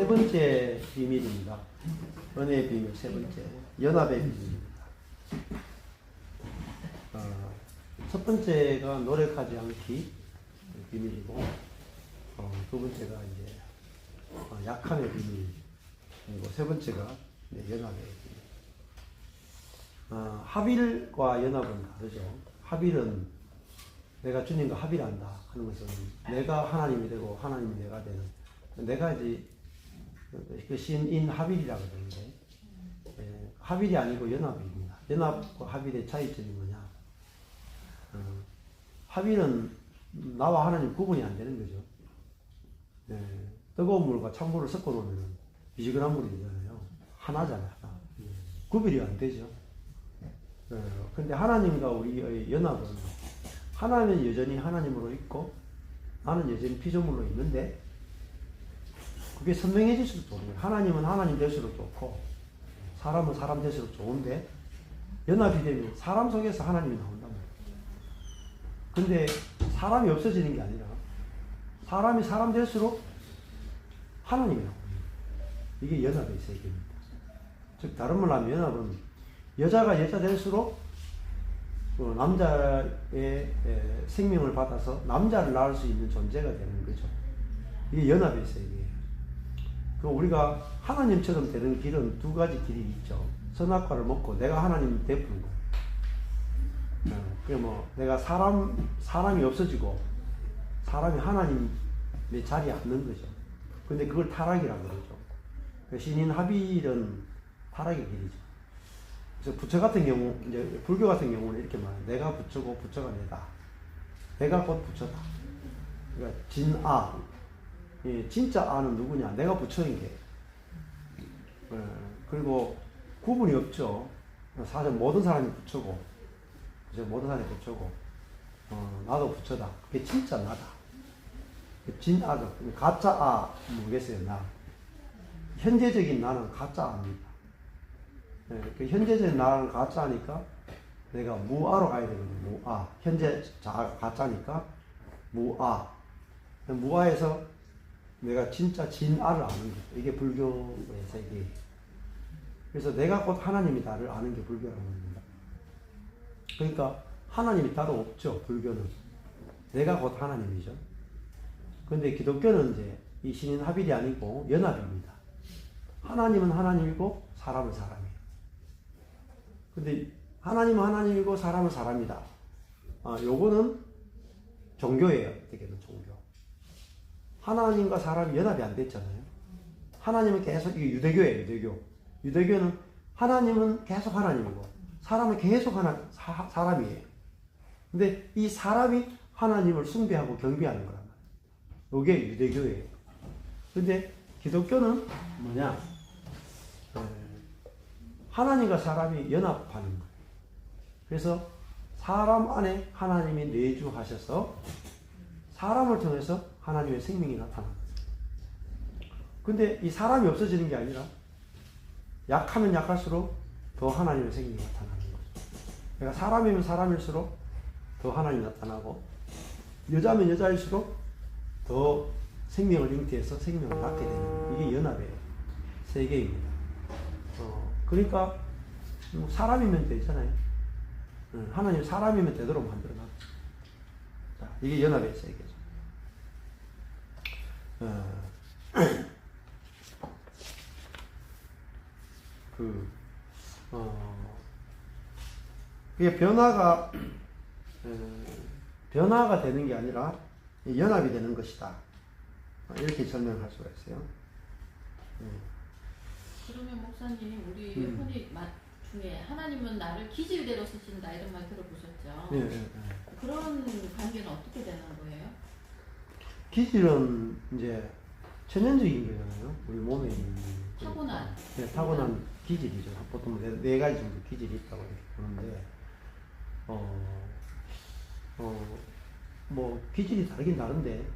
번째 비밀입니다. 은혜의 비밀 세 번째, 연합의 비밀입니다. 첫 번째가 노력하지 않기 비밀이고, 두 번째가 이제 약함의 비밀, 그리고 세 번째가 연합의 비밀. 합일과 연합은 다르죠. 합일은 내가 주님과 합일한다 하는 것은 내가 하나님이 되고 하나님이 내가 되는, 내가 이제 그 신인 합일이라고 그러는데, 합일이 아니고 연합입니다. 연합과 합일의 차이점이 뭐냐? 합일은 나와 하나님 구분이 안 되는 거죠. 뜨거운 물과 찬물을 섞어 놓으면 미지근한 물이 되잖아요. 하나잖아요. 하나. 구별이 안 되죠. 근데 하나님과 우리의 연합은, 하나님은 여전히 하나님으로 있고 나는 여전히 피조물로 있는데, 그게 선명해질수록 좋은 거예요. 하나님은 하나님 될수록 좋고 사람은 사람 될수록 좋은데, 연합이 되면 사람 속에서 하나님이 나온단 말이에요. 근데 사람이 없어지는 게 아니라 사람이 사람 될수록 하나님이 나옵니다. 이게 연합의 세계입니다. 즉 다른 말로 하면 연합은 여자가 여자 될수록 남자의 생명을 받아서 남자를 낳을 수 있는 존재가 되는 거죠. 이게 연합의 세계예요. 그럼 우리가 하나님처럼 되는 길은 두 가지 길이 있죠. 선악과를 먹고 내가 하나님 베푸는 거. 내가 사람이 없어지고 사람이 하나님의 자리에 앉는 거죠. 근데 그걸 타락이라고 그러죠. 신인 합일은 타락의 길이죠. 그래서 부처 같은 경우, 이제 불교 같은 경우는 이렇게 말해요. 내가 부처고 부처가 내다. 내가 곧 부처다. 그러니까 진아. 진짜 아는 누구냐? 내가 부처인 게. 그리고 구분이 없죠. 사실 모든 사람이 부처고, 모든 사람이 부처고, 나도 부처다. 그게 진짜 나다. 진아죠. 가짜 아 모르겠어요. 나. 현재적인 나는 가짜 아입니다. 그 현재적인 나는 가짜니까 내가 무아로 가야 되거든요. 무아. 현재 자아가 가짜니까 무아. 무아에서 내가 진짜 진아를 아는 거죠. 이게 불교의 세계예요. 그래서 내가 곧 하나님이다를 아는 게 불교라고 합니다. 그러니까 하나님이 따로 없죠. 불교는. 내가 곧 하나님이죠. 그런데 기독교는 이제 이 신인 합일이 아니고 연합입니다. 하나님은 하나님이고 사람은 사람이에요. 근데 하나님은 하나님이고 사람은 사람이다. 요거는 종교예요. 어떻게든 종교. 하나님과 사람이 연합이 안 됐잖아요. 하나님은 계속, 이게 유대교예요. 유대교. 유대교는 하나님은 계속 하나님이고 사람은 계속 사람이에요. 근데 이 사람이 하나님을 숭배하고 경배하는 거란 말이에요. 이게 유대교예요. 근데 기독교는 뭐냐? 하나님과 사람이 연합하는 거예요. 그래서 사람 안에 하나님이 내주하셔서 사람을 통해서 하나님의 생명이 나타나는 거예요. 근데 이 사람이 없어지는 게 아니라 약하면 약할수록 더 하나님의 생명이 나타나는 거죠. 그러니까 사람이면 사람일수록 더 하나님이 나타나고, 여자면 여자일수록 더 생명을 잉태해서 생명을 낳게 되는 거예요. 이게 연합의 세계입니다. 그러니까 사람이면 되잖아요. 하나님 사람이면 되도록 만들어놨죠. 이게 연합의 세계죠. 그게 변화가 되는 게 아니라 연합이 되는 것이다. 이렇게 설명할 수가 있어요. 그러면 목사님, 우리 흔히 말 중에 하나님은 나를 기질대로 쓰신다 이런 말 들어보셨죠? 네. 그런 관계는 어떻게 되는 거예요? 기질은 이제 천연적인 거잖아요. 우리 몸에 있는 타고난. 네, 타고난 기질이죠. 보통 네 가지 정도 기질이 있다고 이렇게 보는데, 뭐 기질이 다르긴 다른데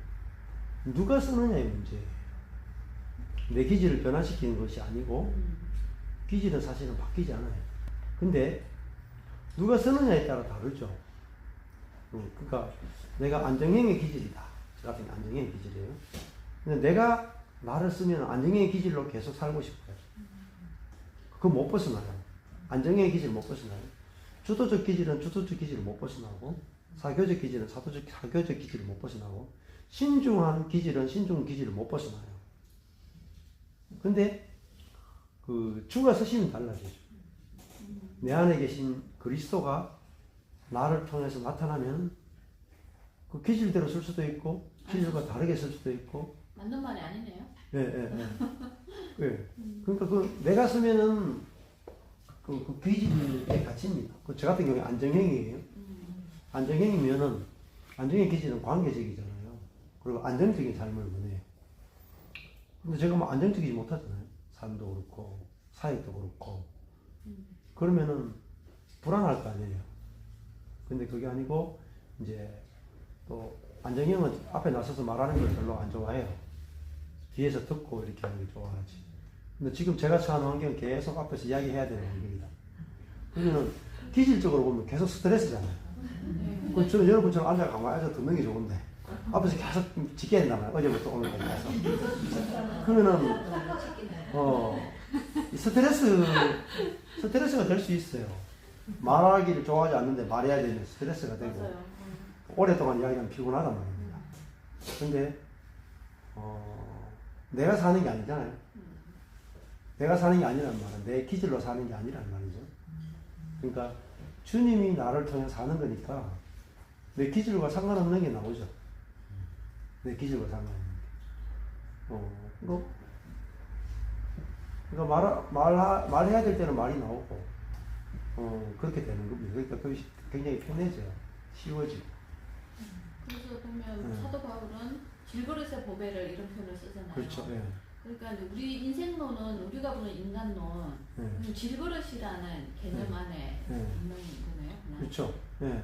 누가 쓰느냐의 문제예요. 내 기질을 변화시키는 것이 아니고 기질은 사실은 바뀌지 않아요. 근데 누가 쓰느냐에 따라 다르죠. 그러니까 내가 안정형의 기질이다. 저 같은 게 안정형의 기질이에요. 근데 내가 나를 쓰면 안정형의 기질로 계속 살고 싶어요. 그거 못 벗어나요. 안정형의 기질 못 벗어나요. 주도적 기질은 주도적 기질을 못 벗어나고, 사교적 기질은 사교적 기질을 못 벗어나고, 신중한 기질은 신중 기질을 못 벗어나요. 근데 그 주가 쓰시면 달라지죠. 내 안에 계신 그리스도가 나를 통해서 나타나면 그 기질대로 쓸 수도 있고 기질과 다르게 쓸 수도 있고. 맞는 말이 아니네요. 예, 예, 예. 예. 그러니까 그 내가 쓰면은 그 기질의 가치입니다. 저 같은 경우에 안정형이에요. 안정형이면은 안정형 기질은 관계적이잖아요. 그리고 안정적인 삶을 원해요. 근데 제가 뭐 안정적이지 못하잖아요. 삶도 그렇고 사역도 그렇고. 그러면은 불안할 거 아니에요. 근데 그게 아니고 이제 또 안정형은 앞에 나서서 말하는 걸 별로 안 좋아해요. 뒤에서 듣고 이렇게 하는 게 좋아하지. 근데 지금 제가 처한 환경은 계속 앞에서 이야기해야 되는 환경이다. 그러면은 기질적으로 보면 계속 스트레스잖아요. 그 저는 여러분처럼 앉아 가만히 앉아 듣는 게 좋은데 앞에서 계속 지켜야 된단 말이에요. 어제부터 오늘까지 가서. 그러면은 스트레스가 될 수 있어요. 말하기를 좋아하지 않는데 말해야 되면 스트레스가 되고. 맞아요. 오랫동안 이야기하면 피곤하단 말입니다. 근데 내가 사는 게 아니잖아요. 내가 사는 게 아니란 말은 내 기질로 사는 게 아니란 말이죠. 그러니까 주님이 나를 통해 사는 거니까 내 기질과 상관없는 게 나오죠. 내 기질과 상관없는 게. 그러니까 말해야 될 때는 말이 나오고 그렇게 되는 겁니다. 그러니까 그것이 굉장히 편해져요. 쉬워지고. 그래서 보면 사도 바울은 질그릇의 보배를 이런 표현을 쓰잖아요. 그렇죠. 예. 그러니까 이제 우리 인생론은 우리가 보는 인간론, 질그릇이라는 개념 안에 있는 거네요. 그렇죠. 예.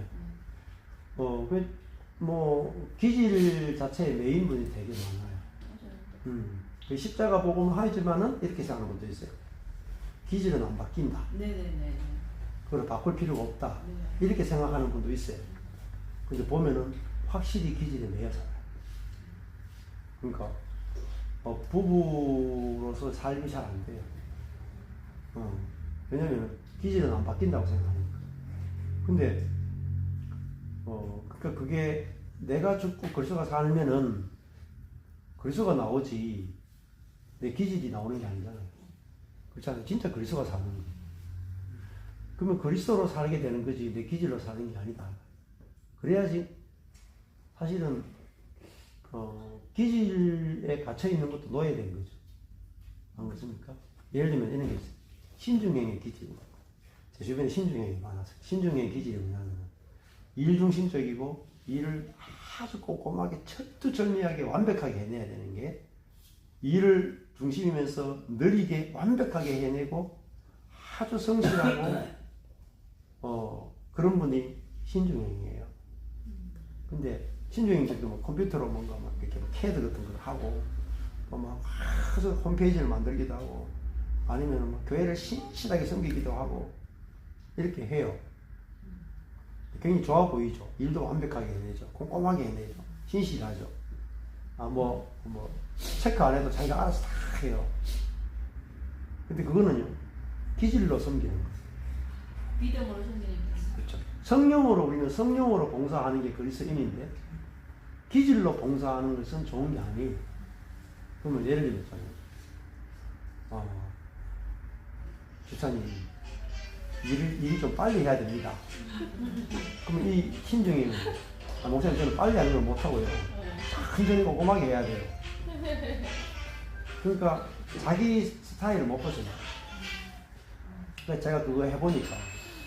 기질 자체에 메인분이 되게 많아요. 맞아요. 그 십자가 복음을 하지만은 이렇게 생각하는 것도 있어요. 기질은 안 바뀐다. 네네네. 그걸 바꿀 필요가 없다. 네. 이렇게 생각하는 분도 있어요. 근데 보면은 확실히 기질에 매여 살아요. 그러니까 부부로서 삶이 잘 안 돼요. 왜냐면 기질은 안 바뀐다고 생각하니까. 근데 그러니까 그게 내가 죽고 그리스도가 살면은 그리스도가 나오지 내 기질이 나오는 게 아니잖아요. 그렇지 않아요? 진짜 그리스도가 사는 거예요. 그러면 그리스도로 살게 되는 거지 내 기질로 사는 게 아니다. 그래야지 사실은 기질에 갇혀 있는 것도 놓아야 되는 거죠. 안 그렇습니까? 예를 들면 이런 게 있어요. 신중형의 기질. 제 주변에 신중형이 많았어요. 신중형의 기질이 뭐냐면 일중심적이고 일을 아주 꼼꼼하게 철두철미하게 완벽하게 해내야 되는 게 일을 중심이면서 느리게 완벽하게 해내고 아주 성실하고 그런 분이 신중형이에요. 근데 신중형들도 뭐 컴퓨터로 뭔가 막 이렇게 캐드 같은 걸 하고 막 아주 홈페이지를 만들기도 하고 아니면 뭐 교회를 신실하게 섬기기도 하고 이렇게 해요. 굉장히 좋아 보이죠. 일도 완벽하게 해내죠. 꼼꼼하게 해내죠. 신실하죠. 체크 안 해도 자기가 알아서 다 해요. 근데 그거는요, 기질로 섬기는 거예요. 믿음으로 섬기는 거예요. 그렇죠. 성령으로 우리는 성령으로 봉사하는 게 그리스도인인데, 기질로 봉사하는 것은 좋은 게 아니에요. 그러면 예를 들면, 집사님, 일이 좀 빨리 해야 됩니다. 그러면 이 신중이는, 목사님 저는 빨리 하는 걸 못하고요. 천천히 꼼꼼하게 해야 돼요. 그러니까 자기 스타일을 못 벗어나요. 그래서 제가 그거 해보니까,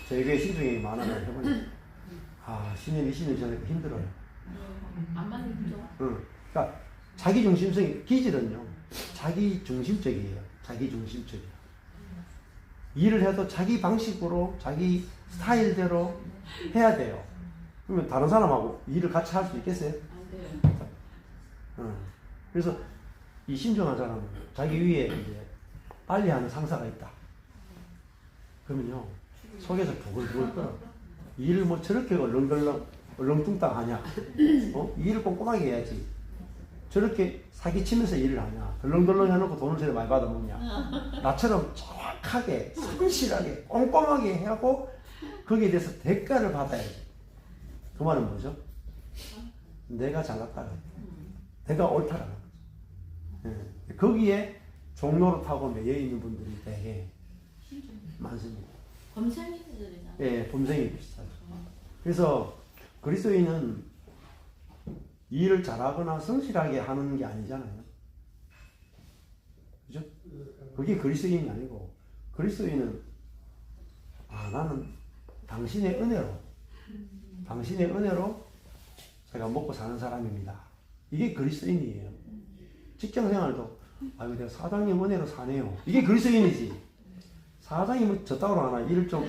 저희 교회 신중이 많아서 해보니까, 10년, 20년 전에 힘들어요. 안 맞죠? 그러니까 자기 중심성이, 기질은요, 자기 중심적이에요. 자기 중심적이에요. 일을 해도 자기 방식으로, 자기 스타일대로 해야 돼요. 그러면 다른 사람하고 일을 같이 할 수 있겠어요? 안 돼요. 그래서 이 신중한 사람은 자기 위에 이제 빨리 하는 상사가 있다. 그러면요, 속에서 부글부글 끓어. 일을 뭐 저렇게 얼렁뚱땅 하냐? 일을 꼼꼼하게 해야지. 저렇게 사기치면서 일을 하냐? 덜렁덜렁 해놓고 돈을 저렇게 많이 받아먹냐? 나처럼 정확하게, 성실하게, 꼼꼼하게 하고 거기에 대해서 대가를 받아야지. 그 말은 뭐죠? 내가 잘났다는 거죠. 내가 옳다라는 거죠. 예. 거기에 종로로 타고 매여 있는 분들이 되게 많습니다. 범생이들이나. 예, 범생이 비슷하죠. 그래서 그리스도인은 일을 잘하거나 성실하게 하는 게 아니잖아요. 그죠? 그게 그리스도인이 아니고, 그리스도인은, 나는 당신의 은혜로 제가 먹고 사는 사람입니다. 이게 그리스도인이에요. 직장 생활도, 내가 사장님 은혜로 사네요. 이게 그리스도인이지. 사장이 뭐 저따구로 하나, 일을 좀,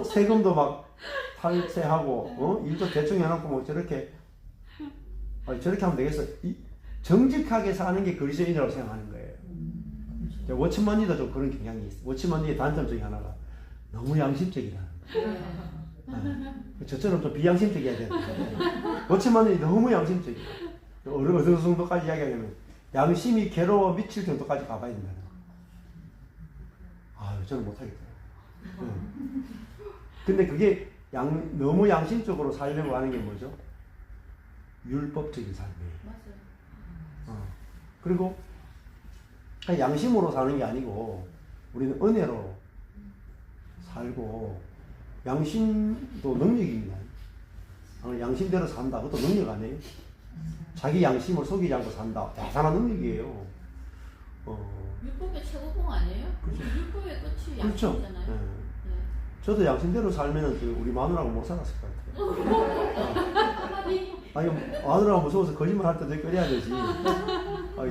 세금도 막 탈세하고, 일도 대충 해놓고 뭐 저렇게 하면 되겠어. 정직하게 사는 게 그리스도인이라고 생각하는 거예요. 워치먼니도 좀 그런 경향이 있어요. 워치먼니의 단점 중에 하나가 너무 양심적이라는 거예요. 저처럼 좀 비양심적이어야 되는데, 워치먼니 너무 양심적이에요. 어느 정도까지 이야기하면 양심이 괴로워 미칠 정도까지 가봐야 된다는 거예요. 저는 못하겠더라고요. 근데 그게 너무 양심적으로 살려고 하는 게 뭐죠? 율법적인 삶이에요. 맞아요. 그리고 양심으로 사는 게 아니고 우리는 은혜로 살고, 양심도 능력입니다. 양심대로 산다. 그것도 능력 아니에요? 자기 양심을 속이지 않고 산다. 대단한 능력이에요. 율법의 최고봉 아니에요? 그렇죠. 율법의 끝이 그렇죠. 양심이잖아요. 네. 네. 저도 양심대로 살면은 우리 마누라가 못 살았을 것 같아요. 마누라가 무서워서 거짓말 할 때도 끓여야 되지.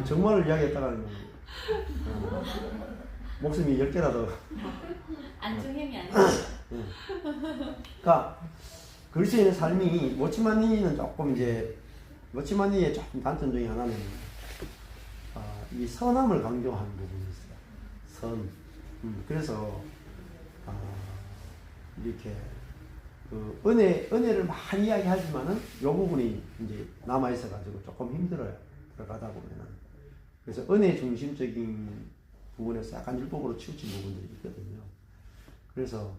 정말을 이야기했다가는 목숨이 10개라도. 안중행이 아니에요. 그러니까 그리스도인의 삶이, 워치만니는 조금 이제, 워치만니의 조금 단점 중에 하나는 이 선함을 강조하는 부분이 있어요. 그래서 이렇게 그 은혜를 많이 이야기하지만은 이 부분이 이제 남아 있어가지고 조금 힘들어요. 들어가다 보면은. 그래서 은혜 중심적인 부분에서 약간 율법으로 치우친 부분들이 있거든요. 그래서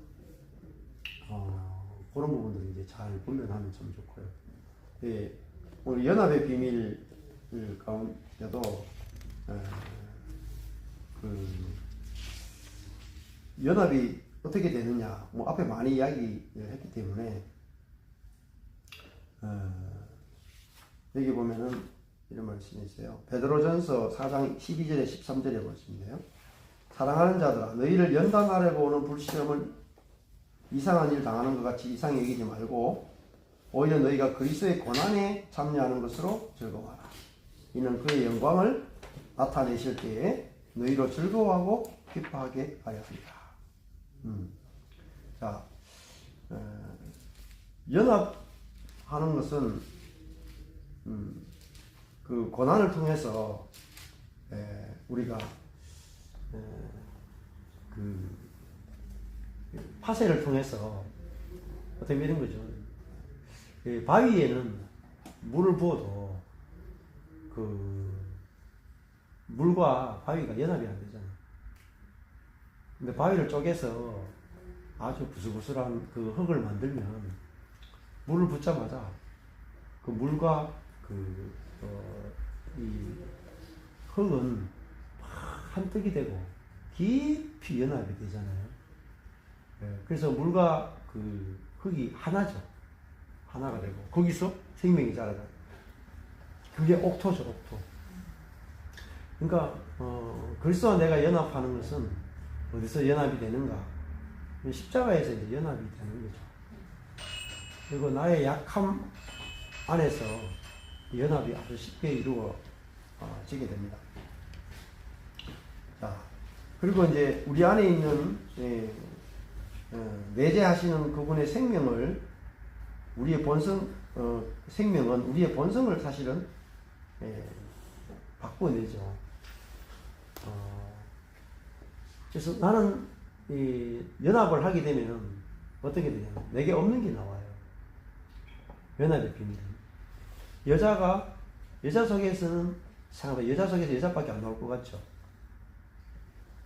그런 부분들을 이제 잘 분별하면 참 좋고요. 예, 오늘 연합의 비밀 가운데도 그 연합이 어떻게 되느냐, 뭐 앞에 많이 이야기를 했기 때문에 여기 보면은 이런 말씀이 있어요. 베드로전서 4장 12절에 13절에 보시면요. 사랑하는 자들아, 너희를 연단 아래 보는 불시험을 이상한 일 당하는 것 같이 이상히 여기지 말고 오히려 너희가 그리스도의 고난에 참여하는 것으로 즐거워하라. 이는 그의 영광을 나타내실 때에 너희로 즐거워하고 기뻐하게 하려 합니다. 자, 연합하는 것은 그 고난을 통해서 우리가 그 파쇄를 통해서 어떻게 이런 거죠. 바위에는 물을 부어도 그 물과 바위가 연합이 안 되잖아요. 근데 바위를 쪼개서 아주 부슬부슬한 그 흙을 만들면 물을 붓자마자 그 물과 이 흙은 한떡이 되고 깊이 연합이 되잖아요. 그래서 물과 그 흙이 하나죠. 하나가 되고 거기서 생명이 자라요. 그게 옥토죠, 옥토. 그러니까 그리스도와 내가 연합하는 것은 어디서 연합이 되는가? 십자가에서 이제 연합이 되는 거죠. 그리고 나의 약함 안에서 연합이 아주 쉽게 이루어지게 됩니다. 자, 그리고 이제 우리 안에 있는 내재하시는 그분의 생명을, 우리의 생명은 우리의 본성을 사실은 바꿔내죠. 그래서 나는 이 연합을 하게 되면 어떻게 되냐면 내게 없는 게 나와요. 연합의 비밀은. 여자가 여자 속에서는 생각해 여자 속에서 여자밖에 안 나올 것 같죠.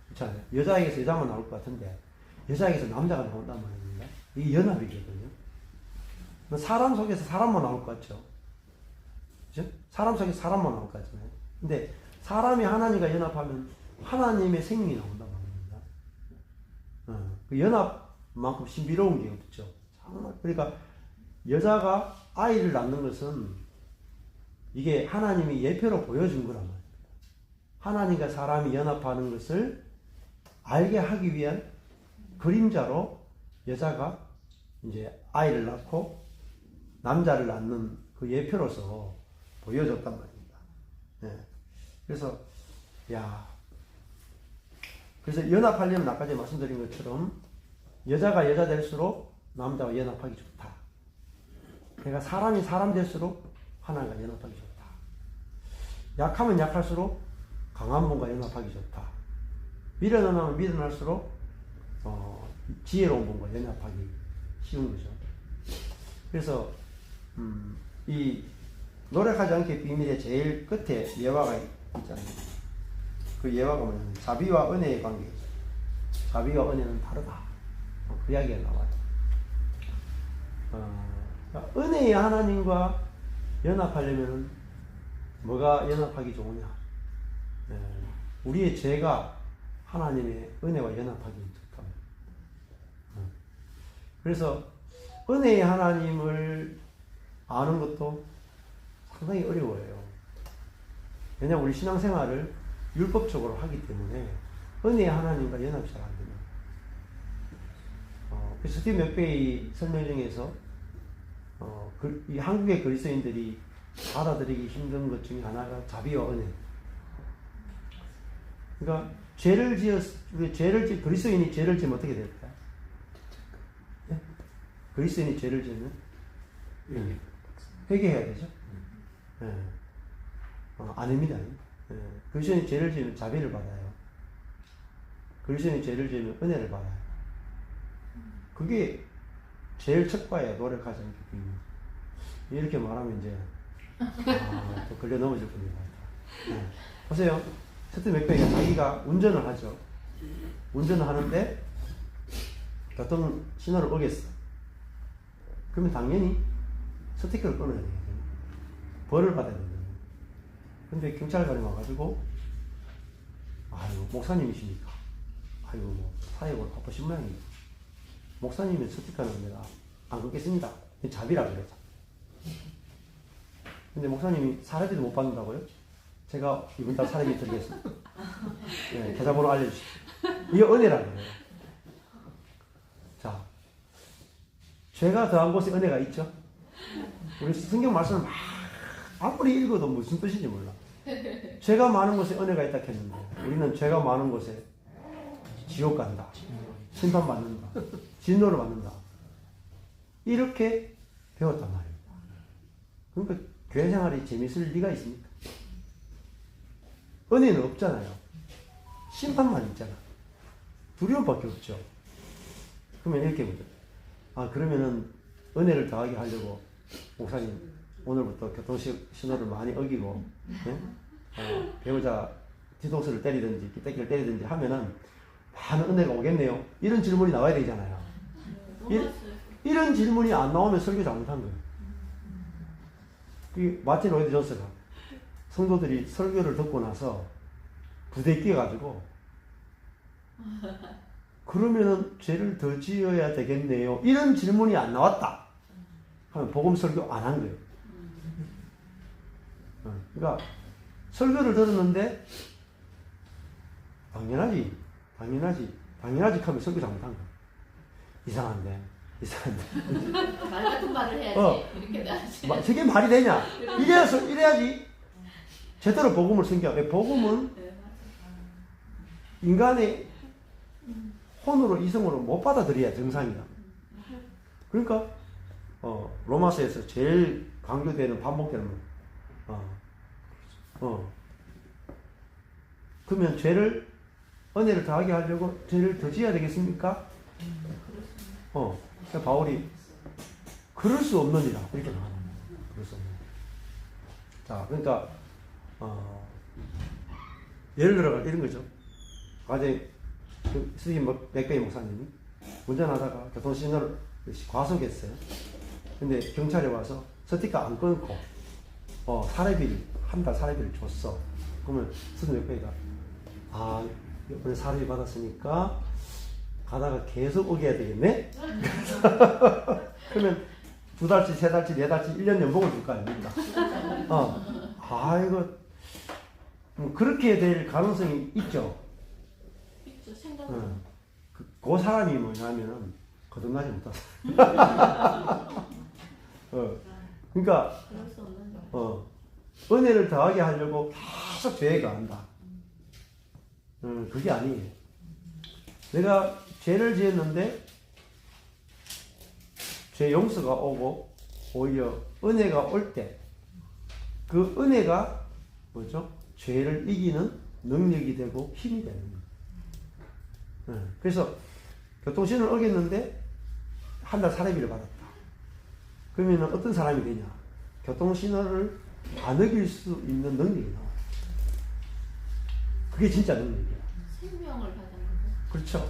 그렇잖아요. 여자에게서 여자만 나올 것 같은데 여자에게서 남자가 나온단 말입니다. 이게 연합이거든요. 사람 속에서 사람만 나올 것 같죠. 그죠? 사람 속에서 사람만 나올 것 같잖아요. 근데 사람이 하나님과 연합하면 하나님의 생명이 나온단 말입니다. 그 연합만큼 신비로운 게 없죠. 정말. 그러니까 여자가 아이를 낳는 것은 이게 하나님이 예표로 보여준 거란 말이에요. 하나님과 사람이 연합하는 것을 알게 하기 위한 그림자로 여자가 이제 아이를 낳고 남자를 낳는 그 예표로서 보여줬단 말입니다. 예. 그래서, 그래서 연합하려면 아까 전에 말씀드린 것처럼 여자가 여자 될수록 남자와 연합하기 좋다. 그러니까 사람이 사람 될수록 하나님과 연합하기 좋다. 약하면 약할수록 강한 분과 연합하기 좋다. 미련하면 미련할수록 지혜로운 분과 연합하기 쉬운 거죠. 그래서 이 노력하지 않게 비밀의 제일 끝에 예화가 있잖아요. 그 예화가 뭐냐면 자비와 은혜의 관계. 자비와 은혜는 다르다. 그 이야기가 나와요. 은혜의 하나님과 연합하려면 뭐가 연합하기 좋으냐? 우리의 죄가 하나님의 은혜와 연합하기 좋다. 그래서 은혜의 하나님을 아는 것도 상당히 어려워요. 왜냐하면 우리 신앙생활을 율법적으로 하기 때문에 은혜의 하나님과 연합이 잘 안 됩니다. 그래서 스티브 맥베이 설명 중에서 이 한국의 그리스도인들이 받아들이기 힘든 것 중에 하나가 자비와 은혜. 그러니까 그리스도인이 죄를 지으면 어떻게 될까요? 네? 그리스도인이 죄를 지으면 회개해야 되죠? 네. 아닙니다. 네. 그리스도인이 죄를 지으면 자비를 받아요. 그리스도인이 죄를 지으면 은혜를 받아요. 그게 제일 첫과예요. 노력하지 않기 때문에. 이렇게 말하면 이제 또 걸려 넘어질 겁니다. 네. 보세요. 스티브 맥베이가 자기가 운전을 하죠. 운전을 하는데 교통 신호를 어겼어. 그러면 당연히 스티커를 끊어야 되거든요. 벌을 받아야 되거든요. 근데 경찰관이 와가지고 아이고 목사님이십니까? 아이고 뭐 사역을 바쁘신 모양이에요. 목사님의 스티커는 내가 안 끊겠습니다. 자비라고 그랬죠. 근데 목사님이 사례비도 못 받는다고요? 제가 이번 달 사례비 드리겠습니다. 네, 계좌번호 알려주십시오. 이게 은혜라고 그래요. 자, 죄가 더한 곳에 은혜가 있죠? 우리 성경 말씀을 막 아무리 읽어도 무슨 뜻인지 몰라. 죄가 많은 곳에 은혜가 있다 했는데 우리는 죄가 많은 곳에 지옥 간다. 심판받는다. 진노를 받는다. 이렇게 배웠단 말이에요. 그러니까 교회 생활이 재밌을 리가 있습니까? 은혜는 없잖아요. 심판만 있잖아. 두려움밖에 없죠. 그러면 이렇게 보죠. 그러면은 은혜를 더하게 하려고 목사님 오늘부터 교통신호를 많이 어기고 배우자 뒤통수를 때리든지 기대기를 때리든지 하면은 많은 은혜가 오겠네요. 이런 질문이 나와야 되잖아요. 이런 질문이 안 나오면 설교 잘못한 거예요. 마틴 로이드 존스가 성도들이 설교를 듣고 나서 부대에 끼어가지고 그러면은 죄를 더 지어야 되겠네요. 이런 질문이 안 나왔다 하면 복음 설교 안 한 거예요. 그러니까 설교를 들었는데 당연하지 하면 설교 잘못한 거예요. 이상한데 말 같은 말을 해야지. 이렇게 나지. 저게 말이 되냐? 이래야지 제대로 복음을 섬겨. 복음은 인간의 혼으로 이성으로 못 받아들여야 정상이다. 그러니까 로마서에서 제일 강조되는 반복되는 그러면 은혜를 더하게 하려고 죄를 더 지어야 되겠습니까? 그러니까 바울이 그럴 수 없느니라 이렇게 말합니다. 그럴 수 없느니라. 자, 그러니까 예를 들어가 이런 거죠. 과제 스님 맥베이 목사님이 운전하다가 교통신호를 과속했어요. 근데 경찰이 와서 스티커 안 끊고 사례비를 한 달 사례비를 줬어. 그러면 스님 맥베이가 이번에 사례비 받았으니까 가다가 계속 오게 해야 되겠네? 그러면 2달치, 3달치, 4달치, 1년 연봉을 줄 거 아닙니까? 이거 뭐 그렇게 될 가능성이 있죠. 있죠. 생각은. 그 사람이 뭐냐면은 거듭나지 못하다. 그러니까 그럴 수 없는 은혜를 더하게 하려고 계속 죄에 가한다. 그게 아니에요. 내가 죄를 지었는데 죄 용서가 오고 오히려 은혜가 올 때 그 은혜가 뭐죠? 죄를 이기는 능력이 되고 힘이 되는 거예요. 그래서 교통신호를 어겼는데 한 달 사례비를 받았다. 그러면 어떤 사람이 되냐? 교통신호를 안 어길 수 있는 능력이 나와요. 그게 진짜 능력이야. 생명을 받은 거죠. 그렇죠.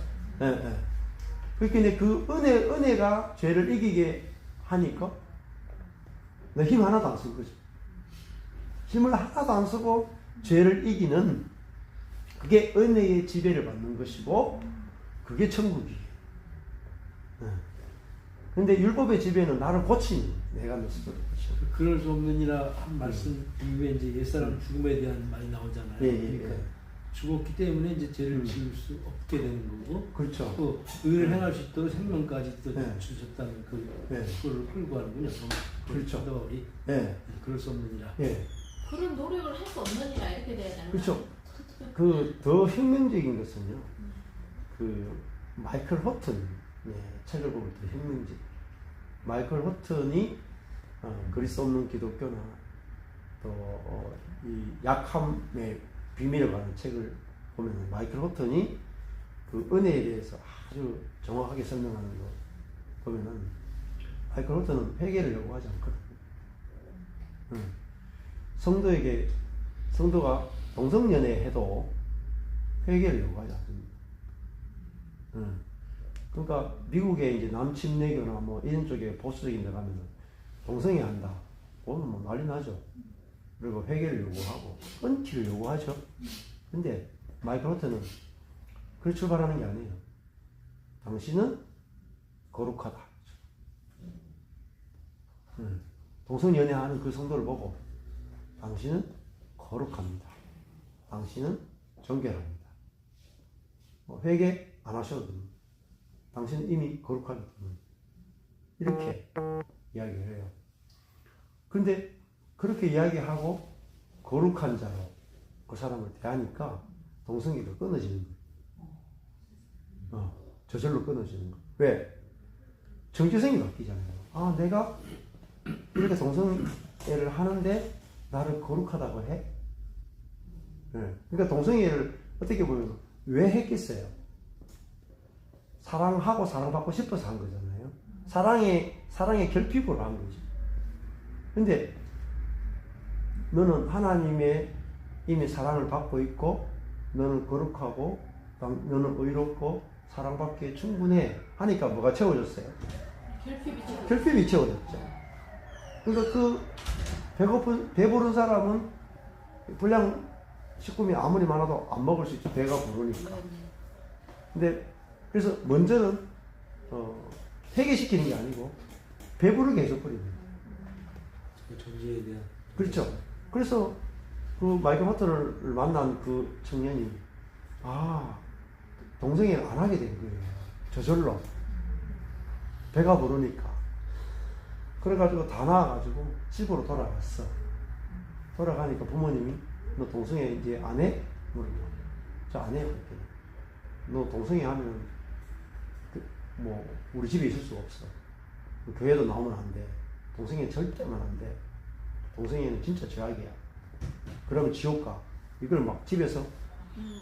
그러니까 그 은혜가 죄를 이기게 하니까 내 힘 하나도 안 쓴 거죠. 힘을 하나도 안 쓰고 죄를 이기는 그게 은혜의 지배를 받는 것이고 그게 천국이에요. 근데 율법의 지배는 나를 고치는 내가 내 스스로 고치는. 그럴 수 없느니라 한 말씀 이후에 이제 옛사람 죽음에 대한 말이 나오잖아요. 그러니까 죽었기 때문에 이제 죄를 지을 수 없게 되는 거고, 그렇죠. 또 의를 행할 수 있도록 생명까지 또 주셨다는 그거를 끌고 하는군요. 그렇죠. 덜이 그럴 수 없느니라. 그런 노력을 할 수 없느니라 이렇게 돼야 되는 그렇죠. 그 더 혁명적인 것은요. 그 마이클 호튼 책을 보면 더 혁명적. 마이클 호튼이 그리스도 없는 기독교나 또 이 약함의 비밀을 가는 책을 보면 마이클 호튼이 그 은혜에 대해서 아주 정확하게 설명하는 거 보면은 마이클 호튼은 회개를 요구하지 않거든요. 성도가 동성연애 해도 회개를 요구하지 않습니다. 그러니까 미국에 이제 남침례교나 뭐 이런 쪽에 보수적인 데 가면은 동성애 한다. 그러면 뭐 난리 나죠. 그리고 회개를 요구하고 끊기를 요구하죠. 근데 마이클 호트는 그렇게 출발하는 게 아니에요. 당신은 거룩하다. 동성연애하는 그 성도를 보고 당신은 거룩합니다. 당신은 정결합니다. 회개 안 하셔도 됩니다. 당신은 이미 거룩하기 때문에 이렇게 이야기를 해요. 그런데 그렇게 이야기하고 거룩한 자로 그 사람을 대하니까 동성애가 끊어지는 거예요. 저절로 끊어지는 거예요. 왜? 정체성이 바뀌잖아요. 내가 이렇게 동성애를 하는데 나를 거룩하다고 해? 그러니까 동성애를 어떻게 보면 왜 했겠어요? 사랑하고 사랑받고 싶어서 한 거잖아요. 사랑의 결핍으로 한 거죠. 근데 너는 하나님의 이미 사랑을 받고 있고 너는 거룩하고 너는 의롭고 사랑받기에 충분해 하니까 뭐가 채워졌어요? 결핍이 채워졌죠. 그러니까 그 배부른 사람은 불량 식품이 아무리 많아도 안 먹을 수 있죠. 배가 부르니까. 근데 그래서 먼저는 회개시키는 게 아니고 배부르게 해줘버리는 거예요. 존재에 대한. 그렇죠. 그래서 그 마이클 호튼을 만난 그 청년이 동성애를 안 하게 된 거예요. 저절로. 배가 부르니까. 그래가지고 다 나와가지고 집으로 돌아갔어. 돌아가니까 부모님이 너 동성애 이제 안 해? 물어보고. 저 안 해요. 그랬더니. 너 동성애 하면 우리 집에 있을 수가 없어. 교회도 나오면 안 돼. 동성애 절대만 안 돼. 동성애는 진짜 죄악이야. 그러면 지옥 가. 이걸 막 집에서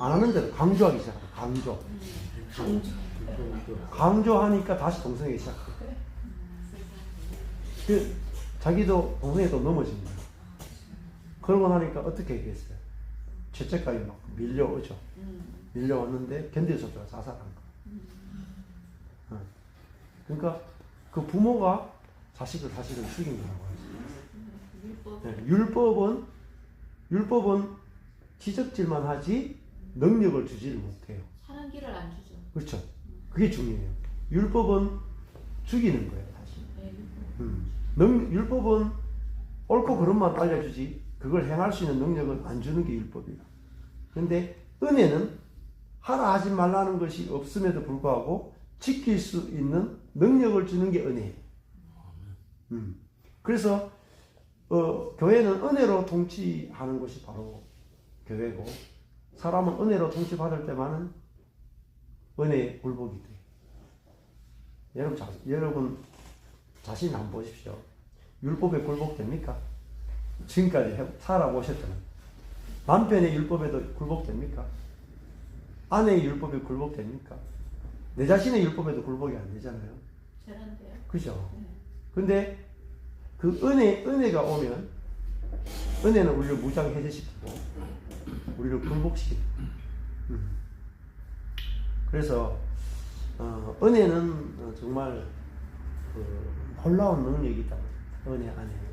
안 하는데도 강조하기 시작하다. 강조하니까 다시 동성애 시작해. 자기도 동성애도 넘어집니다. 그러고 나니까 어떻게 얘기했어요? 죄책감이 막 밀려오죠. 밀려왔는데 견딜 수 없다가 자살한 거. 그러니까 그 부모가 자식을 사실은 죽인 거라고 하죠. 율법은 지적질만 하지 능력을 주지를 못해요. 사는 길을 안 주죠. 그렇죠. 그게 중요해요. 율법은 죽이는 거예요, 사실. 율법은 옳고 그름만 알려주지 그걸 행할 수 있는 능력은 안 주는 게 율법이에요. 그런데 은혜는 하라 하지 말라는 것이 없음에도 불구하고 지킬 수 있는 능력을 주는 게 은혜예요. 그래서 교회는 은혜로 통치하는 것이 바로 교회고, 사람은 은혜로 통치받을 때만은 은혜에 굴복이 돼요. 여러분 자신 한번 보십시오. 율법에 굴복됩니까? 지금까지 살아보셨잖아요. 남편의 율법에도 굴복됩니까? 아내의 율법에 굴복됩니까? 내 자신의 율법에도 굴복이 안 되잖아요. 잘한데요. 그죠? 근데 그 은혜가 오면 은혜는 우리를 무장해제시키고 우리를 굴복시키고. 그래서 은혜는 정말 놀라운 능력이 있다. 은혜 안에.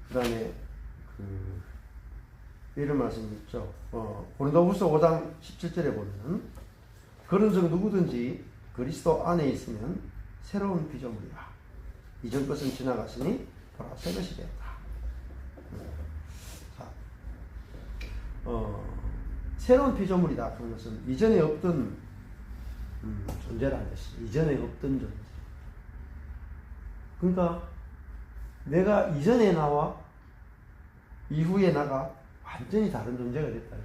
그 다음에 이런 말씀이 있죠. 고린도후서 5장 17절에 보면 그런즉 누구든지 그리스도 안에 있으면 새로운 피조물이라. 이전 것은 지나갔으니 보라 새 것이 되었다. 자, 새로운 피조물이다. 그런 것은 이전에 없던 존재라는 것이. 이전에 없던 존재. 그러니까 내가 이전에 나와 이후에 나가 완전히 다른 존재가 됐다는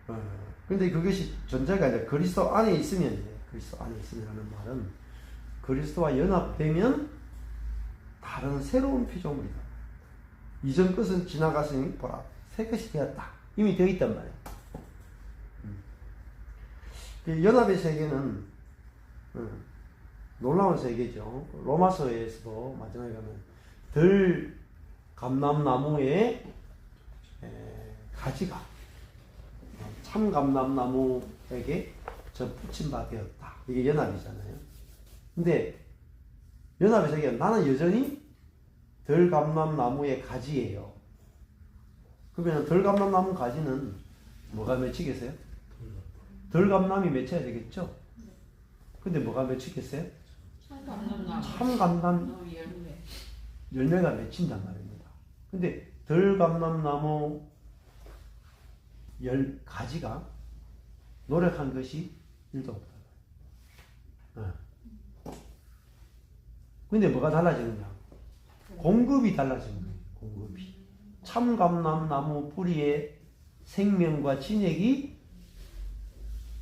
거죠. 근데 그것이 존재가 아니라 그리스도 안에 있으면, 그리스도 안에 있으면 하는 말은 그리스도와 연합되면 다른 새로운 피조물이다. 이전 것은 지나갔으니 보라 새 것이 되었다. 이미 되어 있단 말이에요. 연합의 세계는 놀라운 세계죠. 로마서에서도 마지막에 가면 들 감람나무의 가지가 참 감람나무에게 접붙임 바 되었다. 이게 연합이잖아요. 근데 연합의 세계는 나는 여전히 들 감람나무의 가지예요. 그러면 들 감람나무 가지는 뭐가 맺히겠어요? 들 감람이 맺혀야 되겠죠? 근데 뭐가 맺히겠어요? 참 감람 열매가 맺힌단 말입니다. 근데 들 감람나무 가지가 노력한 것이 1도 없다. 근데 뭐가 달라지느냐? 공급이 달라지는 거예요. 공급이. 참 감람나무 뿌리의 생명과 진액이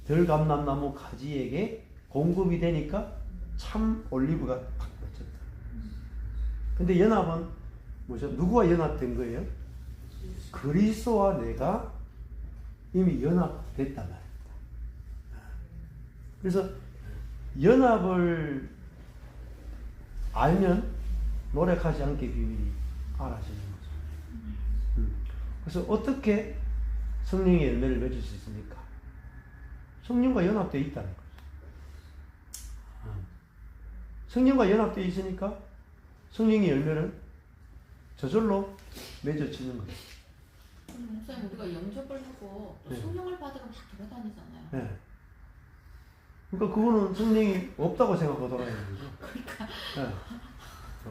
들 감람나무 가지에게 공급이 되니까 참 올리브가 탁 맺혔다. 근데 연합은 뭐죠? 누구와 연합된 거예요? 그리스도와 내가 이미 연합됐단 말입니다. 그래서 연합을 알면 노력하지 않게 비밀이 알아지는 거죠. 그래서 어떻게 성령의 열매를 맺을 수 있습니까? 성령과 연합되어 있다는 거죠. 성령과 연합되어 있으니까 성령의 열매를 저절로 맺어지는 거죠. 목사님, 우리가 영접을 하고 또 성령을 받으러 막 돌아다니잖아요. 네. 그러니까 그거는 성령이 없다고 생각하고 돌아다니는 거죠. 그러니까. 네.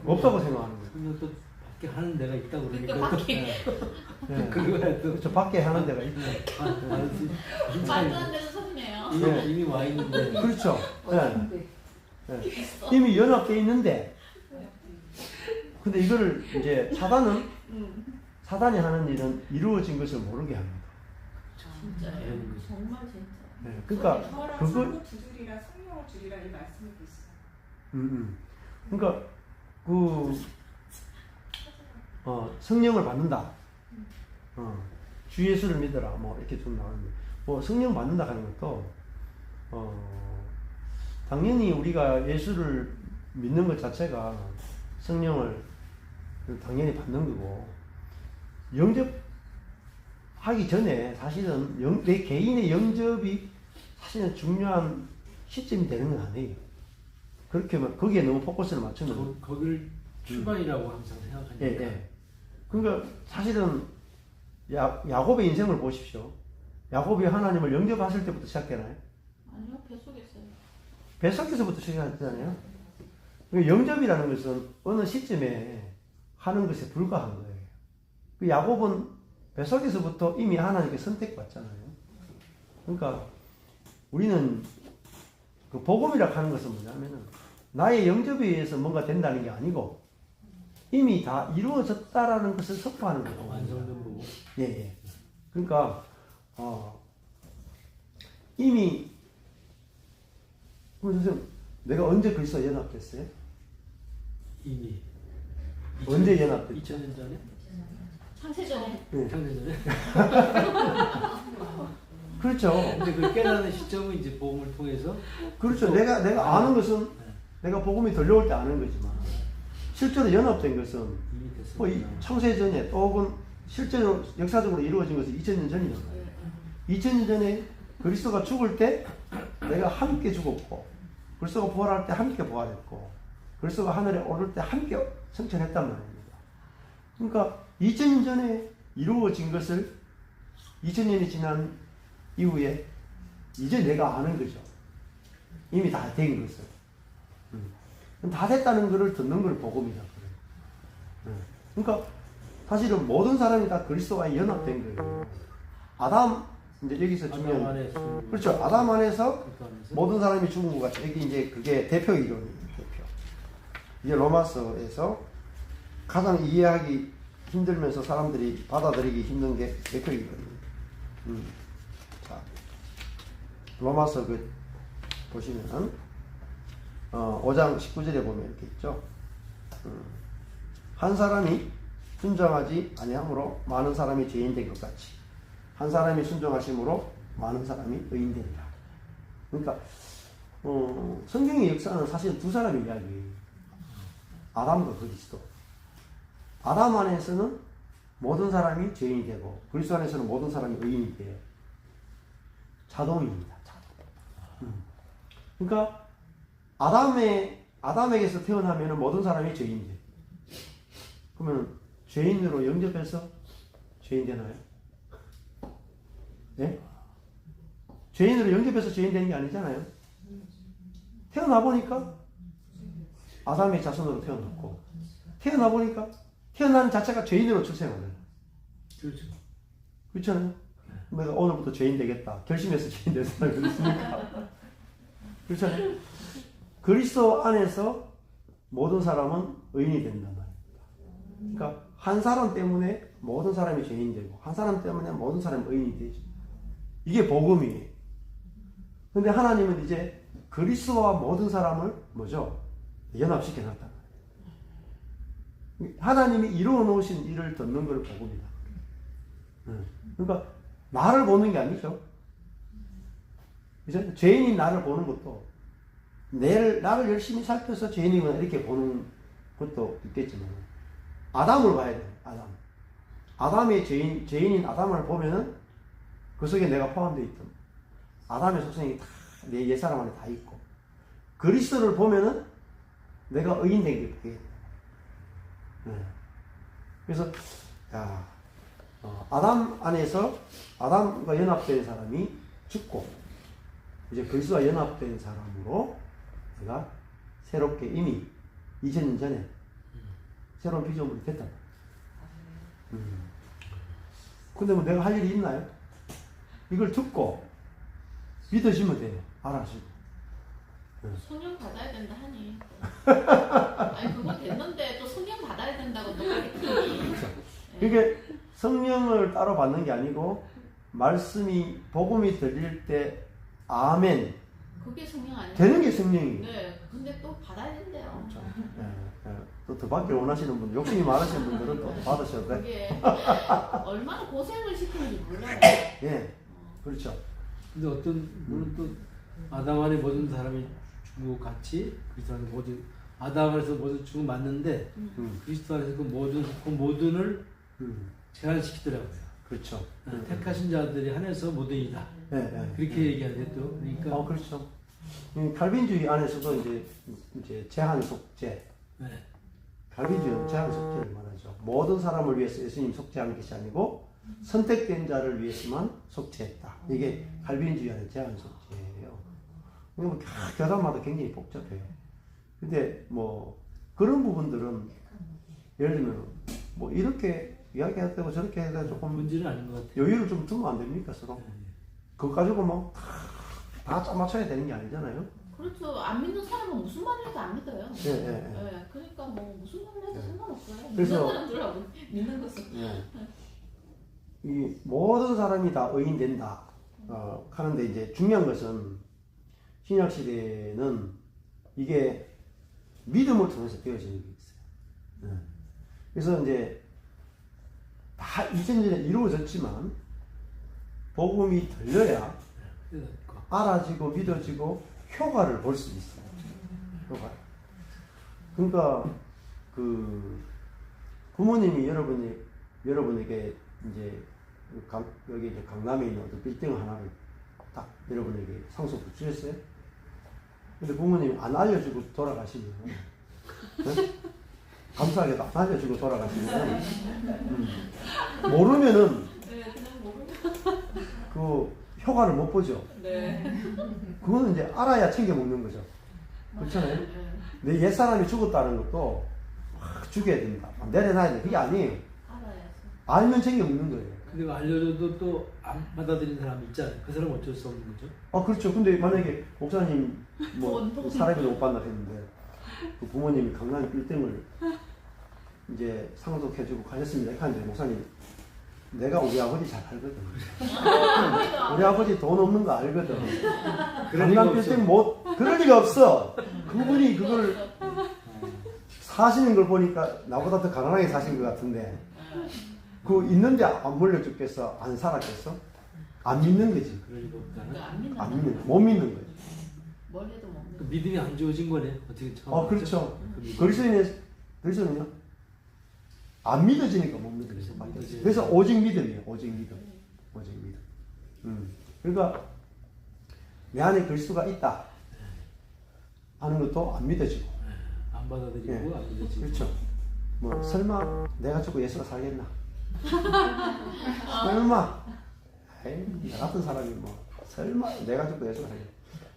없다고 생각하는 거예요. 그러면 또 밖에 하는 데가 있다고 그러니까. 그러니까 밖에. 네. 그거야 또. 그렇죠. 밖에 하는 데가 있죠. 말도 안 되는 소리네요. 이미 와 있는데. 그렇죠. 네. 네. 이미 연합되어 있는데, 근데 이거를 이제 사단이 하는 일은 이루어진 것을 모르게 합니다. 진짜예요. 정말 진짜. 네. 그러니까 그걸 두드리라 성령을 주리라 이 말씀이 있어요. 그러니까 성령을 받는다. 주 예수를 믿어라. 뭐 이렇게 좀 나오는데, 뭐 성령 받는다 하는 것도 당연히 우리가 예수를 믿는 것 자체가 성령을 당연히 받는 거고, 영접하기 전에 사실은 내 개인의 영접이 사실은 중요한 시점이 되는 건 아니에요. 그렇게 거기에 너무 포커스를 맞추면 거기를 출발이라고 항상 생각하니까. 예, 예. 그러니까 사실은 야곱의 인생을 보십시오. 야곱이 하나님을 영접했을 때부터 시작되나요? 아니요, 뱃속에서요. 뱃속에서부터 시작했잖아요. 그러니까 영접이라는 것은 어느 시점에 하는 것에 불과한 거예요. 그 야곱은 뱃속에서부터 이미 하나님께 선택받잖아요. 그러니까 우리는 그 복음이라고 하는 것은 뭐냐면은 나의 영접에 의해서 뭔가 된다는 게 아니고 이미 다 이루어졌다라는 것을 선포하는 거예요. 완성된 거고. 예, 예. 그러니까 이미 선생님, 내가 언제 그리스도와 연합됐어요? 이미. 언제 연합됐죠? 2000년 전에? 창세전에. 네. 창세전에? 그렇죠. 근데 그 깨닫는 시점은 이제 복음을 통해서. 그렇죠. 내가 아는 것은 내가 복음이 들려올 때 아는 거지만 실제로 연합된 것은 이미 됐습니다. 뭐 창세전에 혹은 실제로 역사적으로 이루어진 것은 2000년 전이잖아요. 2000년 전에 그리스도가 죽을 때 내가 함께 죽었고 그리스도가 부활할 때 함께 부활했고 그리스도가 하늘에 오를 때 함께 승천했단 말입니다. 그러니까 2000년 전에 이루어진 것을 2000년이 지난 이후에 이제 내가 아는 거죠. 이미 다 된 것을. 다 됐다는 것을 듣는 걸 복음이다. 그러니까 사실은 모든 사람이 다 그리스도와 연합된 거예요. 아담, 이제 여기서 중요한. 그렇죠. 아담 안에서 모든 사람이 죽은 것 같아요. 여기 이제 그게 대표 이론이에요. 대표. 이제 로마서에서 가장 이해하기 힘들면서 사람들이 받아들이기 힘든 게 대표 이론입니다. 자, 로마서 보시면 5장 19절에 보면 이렇게 있죠. 한 사람이 순종하지 아니함으로 많은 사람이 죄인된 것 같이 한 사람이 순종하심으로 많은 사람이 의인된다. 그러니까 성경의 역사는 사실 두 사람의 이야기예요. 아담과 그리스도. 아담 안에서는 모든 사람이 죄인이 되고 그리스도 안에서는 모든 사람이 의인이 돼요. 자동입니다. 자동. 그러니까 아담에게서 태어나면 모든 사람이 죄인이 돼요. 그러면 죄인으로 영접해서 죄인 되나요? 네? 죄인으로 영접해서 죄인 되는 게 아니잖아요. 태어나 보니까 아담의 자손으로 태어났고 태어나 보니까 태어난 자체가 죄인으로 출생하는. 그렇죠. 그렇잖아요. 내가 오늘부터 죄인 되겠다. 결심해서 죄인 될 사람이 그렇습니까? 그렇잖아요. 그리스도 안에서 모든 사람은 의인이 된단 말입니다. 그러니까 한 사람 때문에 모든 사람이 죄인이 되고 한 사람 때문에 모든 사람이 의인이 되죠. 이게 복음이에요. 근데 하나님은 이제 그리스도와 모든 사람을 뭐죠? 연합시켜 놨단 말이에요. 하나님이 이루어 놓으신 일을 듣는 걸 복음이다. 그러니까 나를 보는 게 아니죠. 이제 죄인인 나를 보는 것도 나를 열심히 살펴서 죄인이구나 이렇게 보는 것도 있겠지만 아담을 봐야 돼요. 아담의 죄인인 아담을 보면은 그 속에 내가 포함되어 있던 아담의 속성이 다 내 옛사람 안에 다 있고 그리스도를 보면은 내가 의인된 게 그게. 그래서 아담 안에서 아담과 연합된 사람이 죽고 이제 그리스도와 연합된 사람으로 내가 새롭게 이미 2000년 전에 새로운 피조물이 됐다. 근데 뭐 내가 할 일이 있나요? 이걸 듣고 믿어지면 돼요. 알아주고. 성령 받아야 된다 하니. 아니 그거 됐는데 또 성령 받아야 된다고 또 그랬더니. 그게 성령을 따로 받는 게 아니고 말씀이 복음이 들릴 때 아멘. 그게 성령 아니에요? 되는 게 성령이에요. 네. 근데 또 받아야 된대요. 또 더 받기를 원하시는 분, 욕심이 많으신 분들은 또 받으셔도 돼. 그게 얼마나 고생을 시키는지 몰라요. 예, 그렇죠. 근데 물론 또 아담 안에 모든 사람이 죽고 같이 그리스도 안에서 모두 아담 안에서 모두 죽음 맞는데 그리스도 안에서 그 모든을 제한시키더라고요. 그렇죠. 택하신 자들이 한해서 모든이다. 그렇게 얘기하는데 또 그러니까 그렇죠. 칼빈주의 안에서도 이제 제한 속죄. 칼빈주의는 제한 속죄를 말하죠. 모든 사람을 위해서 예수님 속죄한 것이 아니고 선택된 자를 위해서만 속죄했다. 이게 칼빈주의 안의 제한 속죄예요. 뭐 교단마다 굉장히 복잡해요. 근데 뭐 그런 부분들은 예를 들면 뭐 이렇게 이야기해야 되고 저렇게 해야 되고 조금 문제는 아닌 것 같아요. 여유를 좀 두면 안 됩니까 서로? 그거 가지고 뭐 다 맞춰야 되는 게 아니잖아요. 그렇죠. 안 믿는 사람은 무슨 말을 해도 안 믿어요. 그러니까 뭐 무슨 말을 해도 상관없어요. 그래서 믿는 사람들하고 믿는 것은. 이 모든 사람이 다 의인 된다. 하는데 이제 중요한 것은 신약 시대에는 이게 믿음을 통해서 되어지는 게 있어요. 그래서 이제 다 이전에 이루어졌지만 복음이 들려야 알아지고 믿어지고 효과를 볼 수 있어요. 효과. 그러니까 그 부모님이 여러분에게 이제 여기 이제 강남에 있는 어떤 빌딩 하나를 딱 여러분에게 상속을 주셨어요. 근데 부모님이 안 알려주고 돌아가시면 감사하게도 안 알려주고 돌아가시면 모르면은 그 효과를 못 보죠. 그거는 이제 알아야 챙겨 먹는 거죠. 그렇잖아요. 내 옛사람이 죽었다는 것도 죽여야 된다. 내려놔야 돼. 그게 아니에요. 알면 챙겨 먹는 거예요. 근데 알려줘도 또 안 받아들이는 사람이 있잖아요. 그 사람은 어쩔 수 없는 거죠. 그렇죠. 근데 만약에 목사님 뭐 사람이 못 받나 했는데 그 부모님이 강남 빌딩을 이제 상속해주고 가셨습니다. 이렇게 하는데 목사님 내가 우리 아버지 잘 알거든. 우리 아버지 돈 없는 거 알거든. 강남 빌딩 그럴 리가 없어. 그분이 그걸 사시는 걸 보니까 나보다 더 가난하게 사신 것 같은데 그 있는데 안 물려줬겠어? 안 살았겠어? 안 믿는 거지. 안 믿는, 못 믿는 거지. 뭘 해도 못 믿는. 믿음이 안 좋아진 거네. 어떻게 처음. 그렇죠. 그리스도인은 안 믿어지니까 못 믿는 거죠. 그래서 오직 믿음이에요. 오직 믿음. 그러니까 내 안에 그리스도가 있다 하는 것도 안 믿어지고. 안 받아들이고 안 믿어지고. 그렇죠. 뭐 설마 내가 죽고 예수가 살겠나? 설마 나 같은 사람이 뭐 설마 내가 죽고 예수가 살겠나?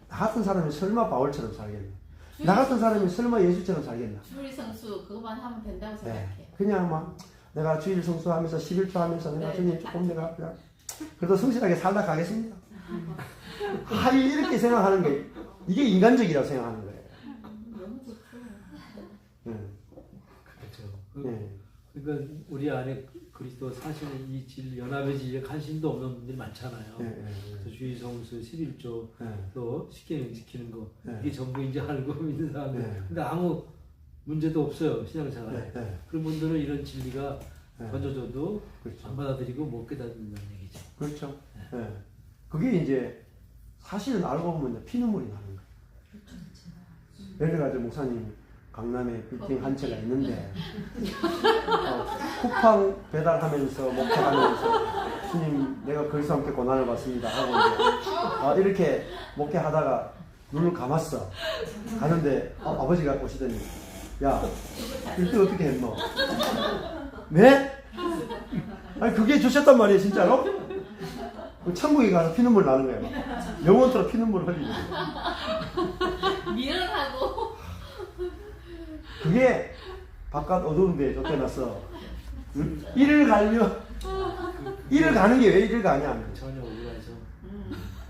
나 같은 사람이 설마 바울처럼 살겠나? 나 같은 사람이 설마 예수처럼 살겠나? 주일 성수 그것만 하면 된다고 생각해. 그냥 막 내가 주일 성수하면서 11조 하면서 내가 주님 조금 내가 그냥 그래도 성실하게 살다 가겠습니다. 이렇게 생각하는 게 이게 인간적이라고 생각하는 거예요. 너무 좋죠. 그렇죠. 그러니까 우리 안에 그리스도 사시는 이 연합의 진리에 관심도 없는 분들이 많잖아요. 그래서 주의 성수 11조 또 십계명 지키는 거 이게 전부 이제 알고 믿는 사람들. 근데 아무 문제도 없어요 신앙생활에. 그런 분들은 이런 진리가 던져줘도 그렇죠. 안 받아들이고 못 깨닫는다는 얘기죠. 그렇죠. 그게 이제 사실은 알고 보면 피눈물이 나는 거예요. 예를 들어 목사님 강남에 빌딩 한 채가 있는데 쿠팡 배달하면서 목회하면서 주님 내가 그리스도 함께 고난을 받습니다 하고 이제 이렇게 목회하다가 눈을 감았어. 가는데 아버지가 오시더니 야 빌딩 어떻게 했노? 네? 아니 그게 주셨단 말이에요 진짜로? 천국에 가서 피눈물 나는 거예요. 영원토록 피눈물 흘리는 거예요. 미련하고 그게 바깥 어두운데 쫓겨나서 일을 가면 일을 가는 게 왜 일을 가냐? 전혀 우리가서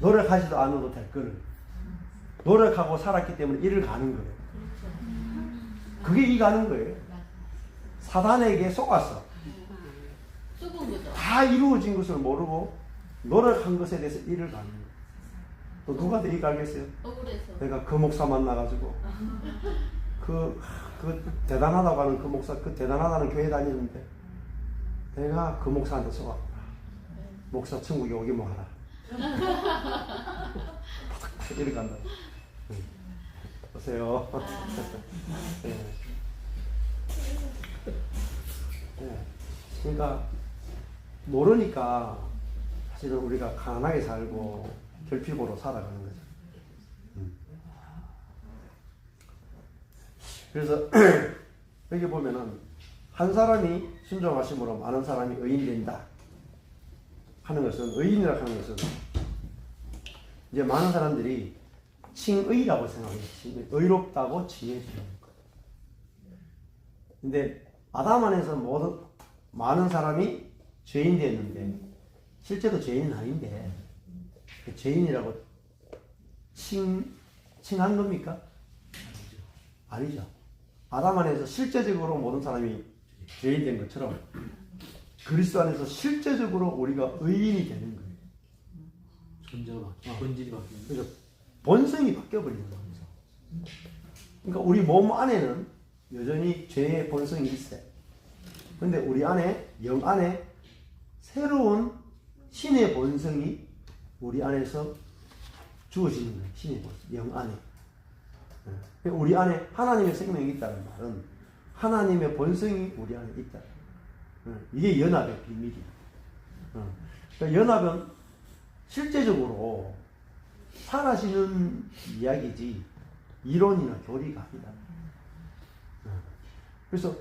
노력하지도 않아도 될 거를 노력하고 살았기 때문에 일을 가는 거예요. 그게 이 가는 거예요. 사단에게 속았어. 썩은 거죠. 다 이루어진 것을 모르고 노력한 것에 대해서 일을 가는 거예요. 또 누가 더 일 가겠어요? 억울해서. 내가 그 목사 만나가지고 그 대단하다고 하는 그 목사, 그 대단하다는 교회 다니는데 내가 그 목사한테 속았구나. 목사 천국에 오게 뭐 하라. 이렇게 간다. 주세요. 아, 네. 네. 그러니까 모르니까 사실은 우리가 가난하게 살고 결핍으로 살아가는 거죠. 그래서 여기 보면은 한 사람이 순종하심으로 많은 사람이 의인이 된다 하는 것은, 의인이라 하는 것은 이제 많은 사람들이 칭의라고 생각해요. 의롭다고 칭해주는 거예요. 근데 아담 안에서 모든 많은 사람이 죄인 됐는데 실제로 죄인은 아닌데 그 죄인이라고 칭한 겁니까? 아니죠. 아담 안에서 실제적으로 모든 사람이 죄인 된 것처럼 그리스도 안에서 실제적으로 우리가 의인이 되는 거예요. 존재가 본질이 바뀌는 그래서 본성이 바뀌어버리는 거죠. 그러니까 우리 몸 안에는 여전히 죄의 본성이 있어요. 근데 우리 안에, 영 안에 새로운 신의 본성이 우리 안에서 주어지는 거예요. 신의 본성, 영 안에. 우리 안에 하나님의 생명이 있다는 말은 하나님의 본성이 우리 안에 있다. 이게 연합의 비밀이에요. 그러니까 연합은 실제적으로 살아지는 이야기지 이론이나 교리가 아니다. 그래서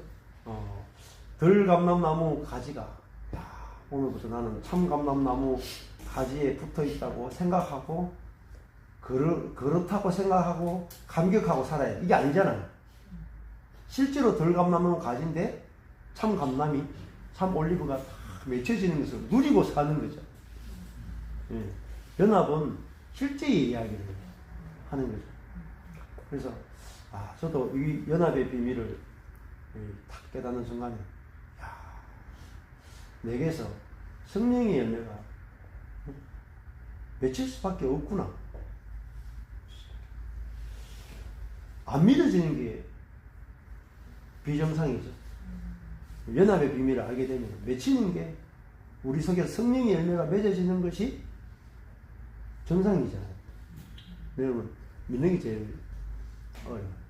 들감람나무 가지가 오늘부터 나는 참감람나무 가지에 붙어 있다고 생각하고 그렇다고 생각하고 감격하고 살아야 돼. 이게 아니잖아요. 실제로 들감나무는 가지인데 참감람이 참올리브가 맺혀지는 것을 누리고 사는 거죠. 예. 연합은 실제의 이야기를 하는 거죠. 그래서 저도 이 연합의 비밀을 탁 깨닫는 순간에 내게서 성령의 열매가 맺힐 수밖에 없구나. 안 믿어지는 게 비정상이죠. 연합의 비밀을 알게 되면 맺히는 게 우리 속에 성령의 열매가 맺어지는 것이 정상이잖아요. 여러분 믿는 게 제일 어려워요.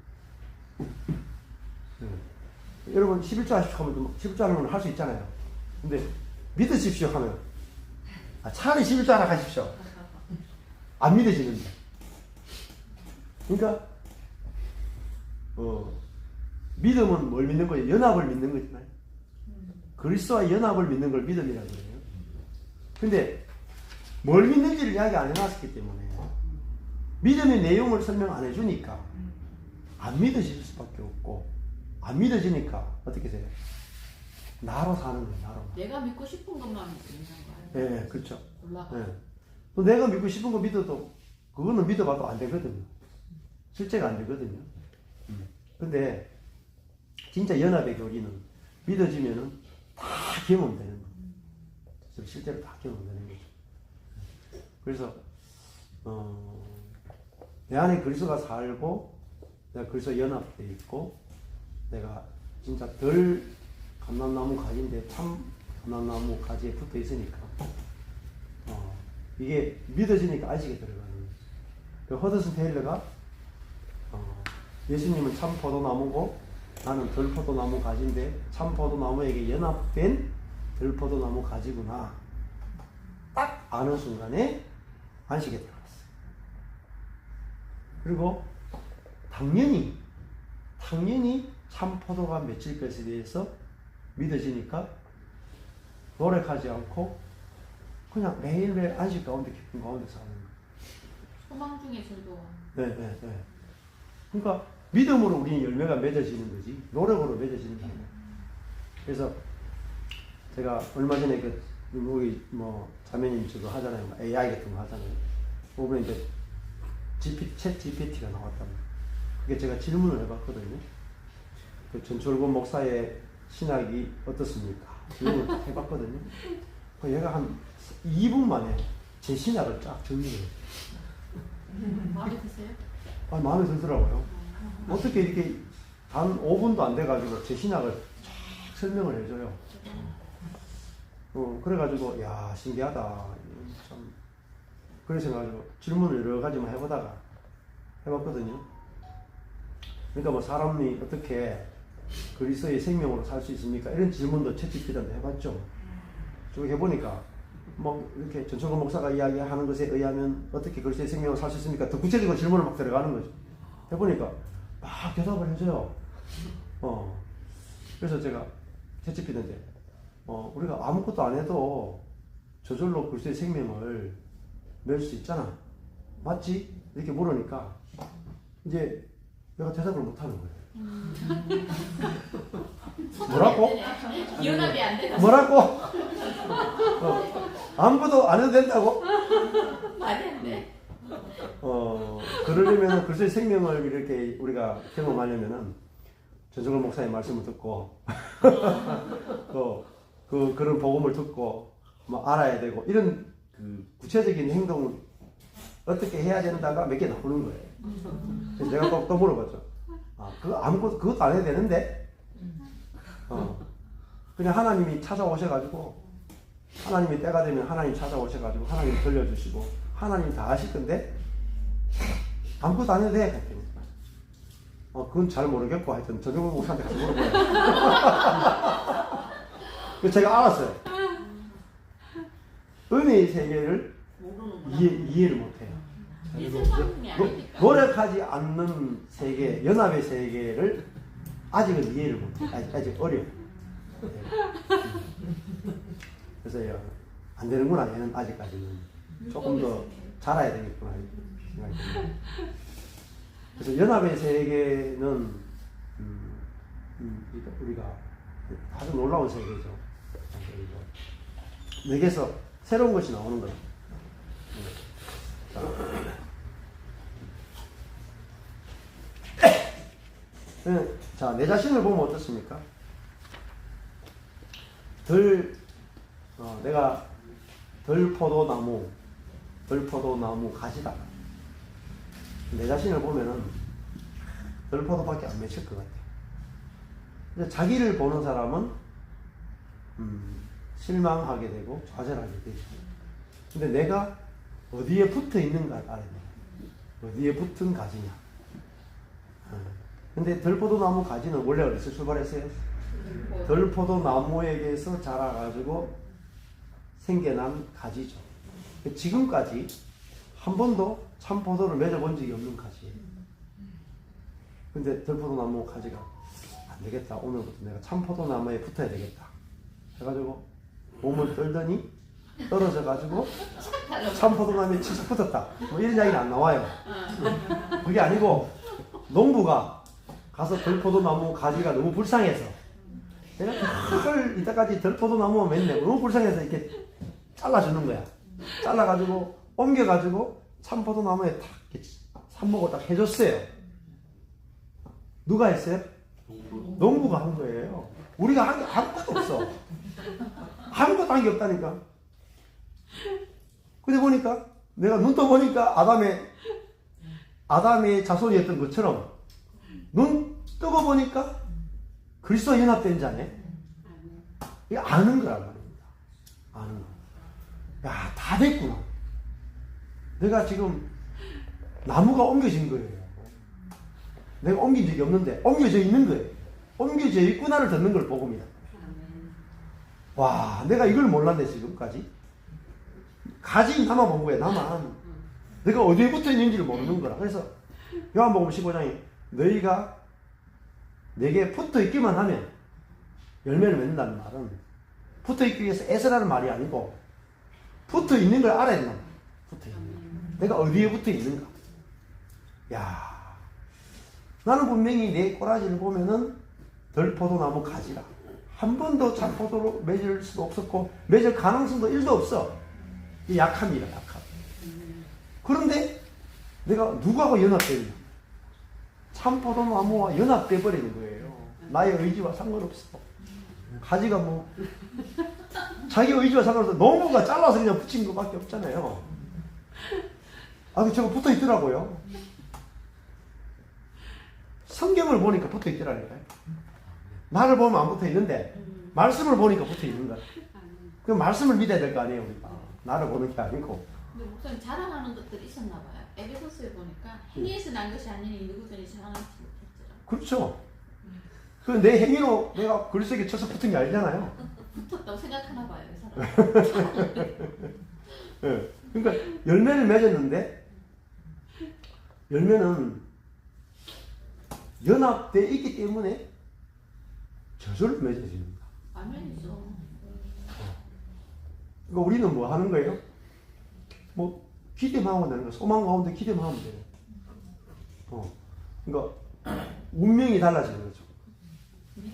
여러분 11조 하십시오 하면 11조 하는 건 할 수 있잖아요. 근데 믿으십시오 하면 차라리 11조 하나 하십시오. 안 믿어지는데. 그러니까 믿음은 뭘 믿는 거예요? 연합을 믿는 거잖아요. 그리스도와 연합을 믿는 걸 믿음이라고 그래요. 근데 뭘 믿는지를 이야기 안 해놨기 때문에 믿음의 내용을 설명 안 해주니까 안 믿어질 수밖에 없고, 안 믿어지니까 어떻게 돼요? 나로 사는 거예요. 나로. 내가 믿고 싶은 것만 믿는 거예요. 네, 그렇죠. 올라가. 네. 또 내가 믿고 싶은 거 믿어도 그거는 믿어봐도 안 되거든요. 실제가 안 되거든요. 근데 진짜 연합의 교리는 믿어지면은 다 경험되는 거예요. 실제로 다 경험되는 거죠. 그래서 내 안에 그리스도가 살고 내가 그리스도 연합돼 있고 내가 진짜 덜 감람나무 가지인데 참 감람나무 가지에 붙어 있으니까 이게 믿어지니까 안식에 들어가는 거죠. 허드슨 테일러가 예수님은 참 포도나무고 나는 덜 포도나무 가지인데 참 포도나무에게 연합된 덜 포도나무 가지구나 딱 아는 순간에 안식에 들어갔어요. 그리고 당연히 참 포도가 맺힐 것에 대해서 믿어지니까 노력하지 않고 그냥 매일매일 안식 가운데 기쁨 가운데 사는 거예요. 소망 중에 즐거워. 네. 그러니까 믿음으로 우리는 열매가 맺어지는 거지 노력으로 맺어지는 게 아니에요. 그래서 제가 얼마 전에 우리 자매님 저거 하잖아요. AI 같은 거 하잖아요. 그거는 이제 챗 GPT가 나왔답니다. 그게 제가 질문을 해봤거든요. 그 전철권 목사의 신학이 어떻습니까? 질문을 해봤거든요. 얘가 한 2분 만에 제 신학을 쫙 정리를 했어요. 마음에 드세요? 마음에 들더라고요. 어떻게 이렇게 단 5분도 안 돼가지고 제 신학을 쫙 설명을 해줘요. 그래가지고 야 신기하다. 참 그래서 가지고 질문을 여러 가지만 해봤거든요. 그러니까 뭐 사람이 어떻게 그리스도의 생명으로 살 수 있습니까? 이런 질문도 채찍기도 해봤죠. 쭉 해보니까 뭐 이렇게 전철권 목사가 이야기하는 것에 의하면 어떻게 그리스도의 생명으로 살 수 있습니까? 더 구체적으로 질문을 막 들어가는 거죠. 해보니까 막 대답을 해줘요. 그래서 제가 채찍피던데 우리가 아무것도 안 해도 저절로 그리스도의 생명을 낼 수 있잖아. 맞지? 이렇게 물으니까 이제 내가 대답을 못하는 거예요. 뭐라고? 연합이 안 돼서. 뭐라고? 아무것도 안 해도 된다고? 말이 안 돼. 그러려면 그리스도의 생명을 이렇게 우리가 경험하려면은 전정걸 목사의 말씀을 듣고 그런 복음을 듣고 뭐 알아야 되고 이런 그 구체적인 행동을 어떻게 해야 된다가 몇 개 나오는 거예요. 그래서 제가 또 물어봤죠. 그것도 안 해도 되는데? 그냥 하나님이 찾아오셔가지고, 하나님이 때가 되면 하나님 찾아오셔가지고, 하나님 들려주시고, 하나님 다 하실 건데, 아무것도 안 해도 돼. 그랬더니. 그건 잘 모르겠고, 하여튼, 전정훈 목사한테 가서 물어봐요. 그래서 제가 알았어요. 은혜의 세계를 이해를 못해요. 노력하지 않는 세계, 연합의 세계를 아직은 이해를 못해요. 아직 어려워요. 그래서 안 되는구나, 얘는 아직까지는. 조금 더 자라야 되겠구나, 생각이 듭니다. 그래서 연합의 세계는, 우리가 아주 놀라운 세계죠. 내게서 새로운 것이 나오는 거예요. 자, 내 자신을 보면 어떻습니까? 내가 들포도나무 가지다. 내 자신을 보면은 들포도밖에 안 맺힐 것 같아요. 자기를 보는 사람은 실망하게 되고 좌절하게 되죠. 근데 내가 어디에 붙어 있는가 알아야 돼요. 어디에 붙은 가지냐. 근데 들포도나무 가지는 원래 어디서 출발했어요? 들포도나무에게서 자라가지고 생겨난 가지죠. 지금까지 한 번도 참포도를 맺어본 적이 없는 가지예요. 근데 들포도나무 가지가 안 되겠다. 오늘부터 내가 참포도나무에 붙어야 되겠다. 해가지고 몸을 떨더니 떨어져가지고 참포도나무에 치석 붙었다. 뭐 이런 이야기는 안 나와요. 그게 아니고 농부가 가서 들포도나무 가지가 너무 불쌍해서 내가 그걸 이따까지 들포도나무만 맺네. 너무 불쌍해서 이렇게 잘라주는 거야. 잘라가지고 옮겨가지고 참포도나무에 탁 이렇게 삽목을 딱 해줬어요. 누가 했어요? 농부가 한 거예요. 우리가 한 게 아무것도 없어. 아무것도 한 게 없다니까. 근데 보니까 내가 눈 떠 보니까 아담의 자손이었던 것처럼 눈 뜨고 보니까 그리스도와 연합된 자네. 이거 아는 거란 말입니다. 아는 거. 야, 다 됐구나. 내가 지금 나무가 옮겨진 거예요. 내가 옮긴 적이 없는데 옮겨져 있는 거예요. 옮겨져 있구나를 듣는 걸 복음이다. 와, 내가 이걸 몰랐네 지금까지. 가지 나만 본 거야. 나만. 내가 어디에 붙어 있는지를 모르는 거라. 그래서 요한복음 15장에 너희가 내게 붙어 있기만 하면 열매를 맺는다는 말은 붙어 있기 위해서 애쓰라는 말이 아니고 붙어 있는 걸 알아야 된다. 붙어 있는 거. 내가 어디에 붙어 있는가. 야, 나는 분명히 내 꼬라지를 보면은 들포도나무 가지라. 한 번도 참포도로 맺을 수도 없었고 맺을 가능성도 1도 없어. 이 약함이라, 약함. 그런데 내가 누구하고 연합되냐? 참포도나무와 연합돼 버리는 거예요. 나의 의지와 상관없어. 가지가 뭐 자기 의지와 상관없어. 농부가 잘라서 그냥 붙인 것밖에 없잖아요. 저거 붙어 있더라고요. 성경을 보니까 붙어 있더라니까요. 나를 보면 안 붙어 있는데 말씀을 보니까 붙어 있는 거야. 그 말씀을 믿어야 될 거 아니에요, 우리가. 나를 보는 게 아니고. 근데 목사님 자랑하는 것들이 있었나 봐요. 에베소서에 보니까 행위에서 난 것이 아니니 누구든지 자랑하지 못했더라. 그렇죠. 그 내 행위로 내가 그리스도에게 쳐서 붙은 게 아니잖아요. 붙었다고 생각하나 봐요, 이 사람. 예. 그러니까 열매를 맺었는데 열매는 연합되어 있기 때문에 저절로 맺어집니다. 아멘이죠. 그러니까 우리는 뭐 하는 거예요? 뭐 기대만 하면 되는 거예요. 소망 가운데 기대만 하면 돼요. 그러니까 운명이 달라지는 거죠.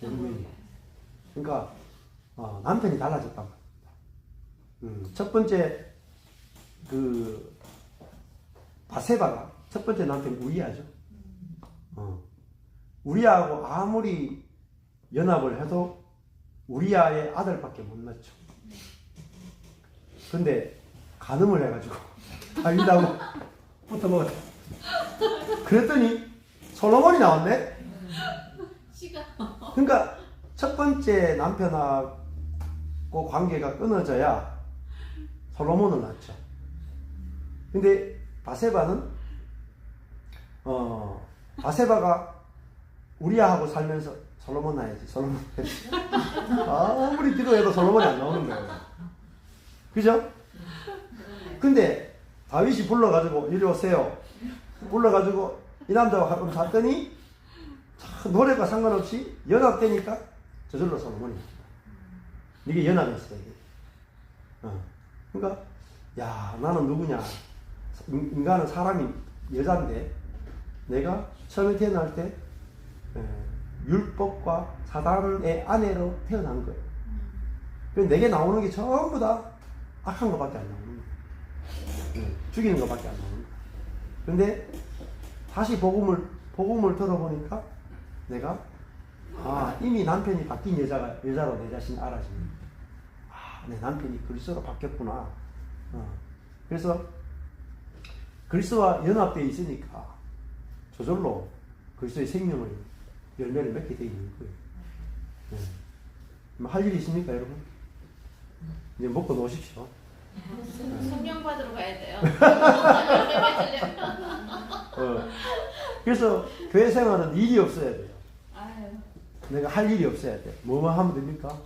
운명이. 그러니까 남편이 달라졌단 말이에요. 첫 번째 그 바세바가 첫 번째 남편이 우리아죠. 우리아하고 아무리 연합을 해도 우리아의 아들밖에 못 낳죠. 근데 간음을 해가지고 다윗하고 붙어먹었다. 그랬더니 솔로몬이 나왔네. 씨가. 그러니까 첫 번째 남편하고 관계가 끊어져야 솔로몬을 낳죠. 근데 바세바는 바세바가 우리아하고 살면서 솔로몬 낳아야지. 솔로몬 낳아야지. 아무리 기도해도 솔로몬이 안 나오는 거예요. 그죠? 근데 다윗이 불러가지고 이리 오세요. 불러가지고 이 남자와 가끔 잤더니 노래가 상관없이 연합되니까 저절로 솔로몬이 나옵니다. 이게 연합이었어요. 이게. 그러니까 야 나는 누구냐. 인간은 사람이 여잔데 내가 처음에 태어날 때 율법과 사단의 아내로 태어난 거예요. 그래서 내게 나오는 게 전부 다 악한 것밖에 안 나오는 거예요. 죽이는 것밖에 안 나오는 거예요. 근데 다시 복음을 들어보니까 내가 이미 남편이 바뀐 여자로 내 자신이 알아집니다. 내 남편이 그리스도로 바뀌었구나. 그래서 그리스도와 연합되어 있으니까 저절로 그리스도의 생명을 열매를 맺게 되어 있는 거예요. 할 일이 있습니까, 여러분? 이제 먹고 노십시오. 성령 받으러 가야 돼요. 그래서 교회 생활은 일이 없어야 돼요. 아유. 내가 할 일이 없어야 돼. 뭐만 하면 됩니까?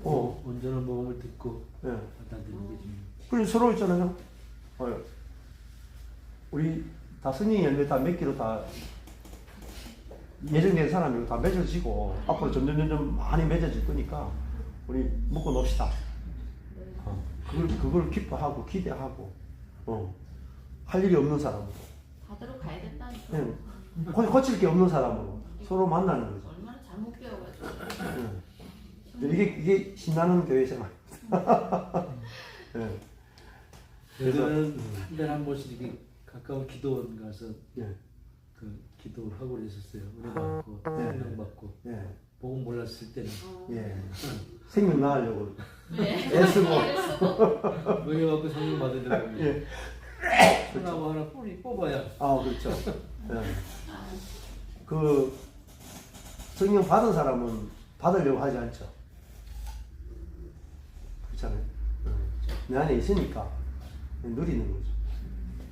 온전한 복음을 듣고 받아들이는 게 중요해요. 그리고 서로 있잖아요. 우리 다 성령 열매 다 맺기로 다 예정된 사람이고 다 맺어지고 앞으로 점점 많이 맺어질 거니까 우리 먹고 놉시다. 그걸 기뻐하고 기대하고 할 일이 없는 사람으로 받으러 가야 된다니까. 거칠 게 없는 사람으로 서로 만나는 거죠. 얼마나 잘못 배워가지고. 이게 신나는 교회 생활. 저는 한 달에 한 번씩 이렇게 가까운 기도원 가서 그 기도를 하고 그랬었어요. 은혜 받고 생명 받고 복음 몰랐을 때는 생명 나으려고 네. 애쓰고 은혜 받고 생명 받으려고 소나무 하나 뿌리 뽑아야. 그렇죠. 그 성령 받은 사람은 받으려고 하지 않죠. 그렇잖아요. 내 안에 있으니까 누리는 거죠.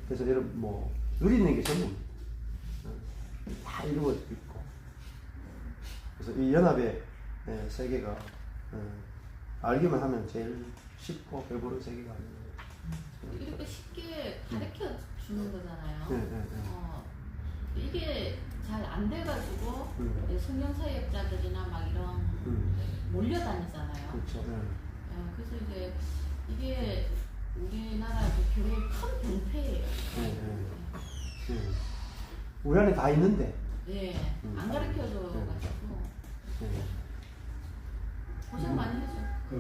그래서 여러분 뭐 누리는 게 전부입니다. 다 이루어져 있고. 그래서 이 연합의 세계가 알기만 하면 제일 쉽고 배부른 세계가 아니에요. 이렇게 쉽게 가르쳐 주는 거잖아요. 이게 잘 안 돼가지고 성령 사역자들이나 막 이런 몰려다니잖아요. 그렇죠. 그래서 이제 이게 우리나라 교회의 큰 병폐예요. 우리 안에 다 있는데. 안 가르쳐줘가지고 고생 많이 하죠. 그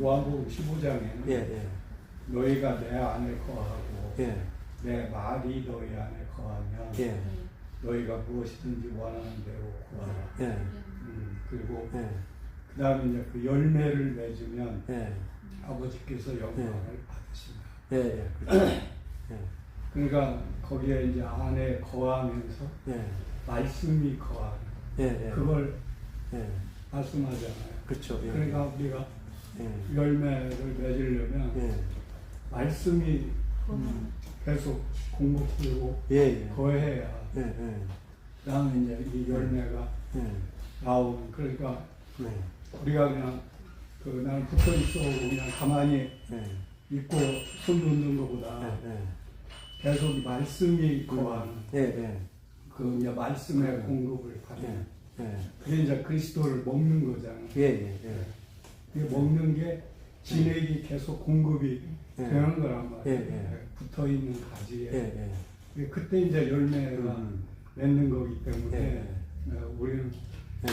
요한복음 15장에는 너희가 내 안에 거하고 내 말이 너희 안에 거하면 너희가 무엇이든지 원하는 대로 구하라. 그리고 그 다음에 이제 그 열매를 맺으면 아버지께서 영광을 받으신다. 그렇죠. 그러니까 거기에 이제 안에 거하면서 말씀이 거하는 그걸 말씀하잖아요. 그렇죠. 그러니까 우리가 열매를 맺으려면 말씀이 계속 공급되고 거해야 그다음에 이제 이 열매가 나오는 그러니까 우리가 그냥 나는 붙어 있어 그냥 가만히 있고 손 놓는 것보다 계속 말씀이 거하는 그 이제 말씀의 공급을 받는 그게 이제 그리스도를 먹는 거잖아요. 그게 먹는 게 진액이 계속 공급이 되는 거란 말이에요. 붙어 있는 가지에 그때 이제 열매가 맺는 거기 때문에 우리는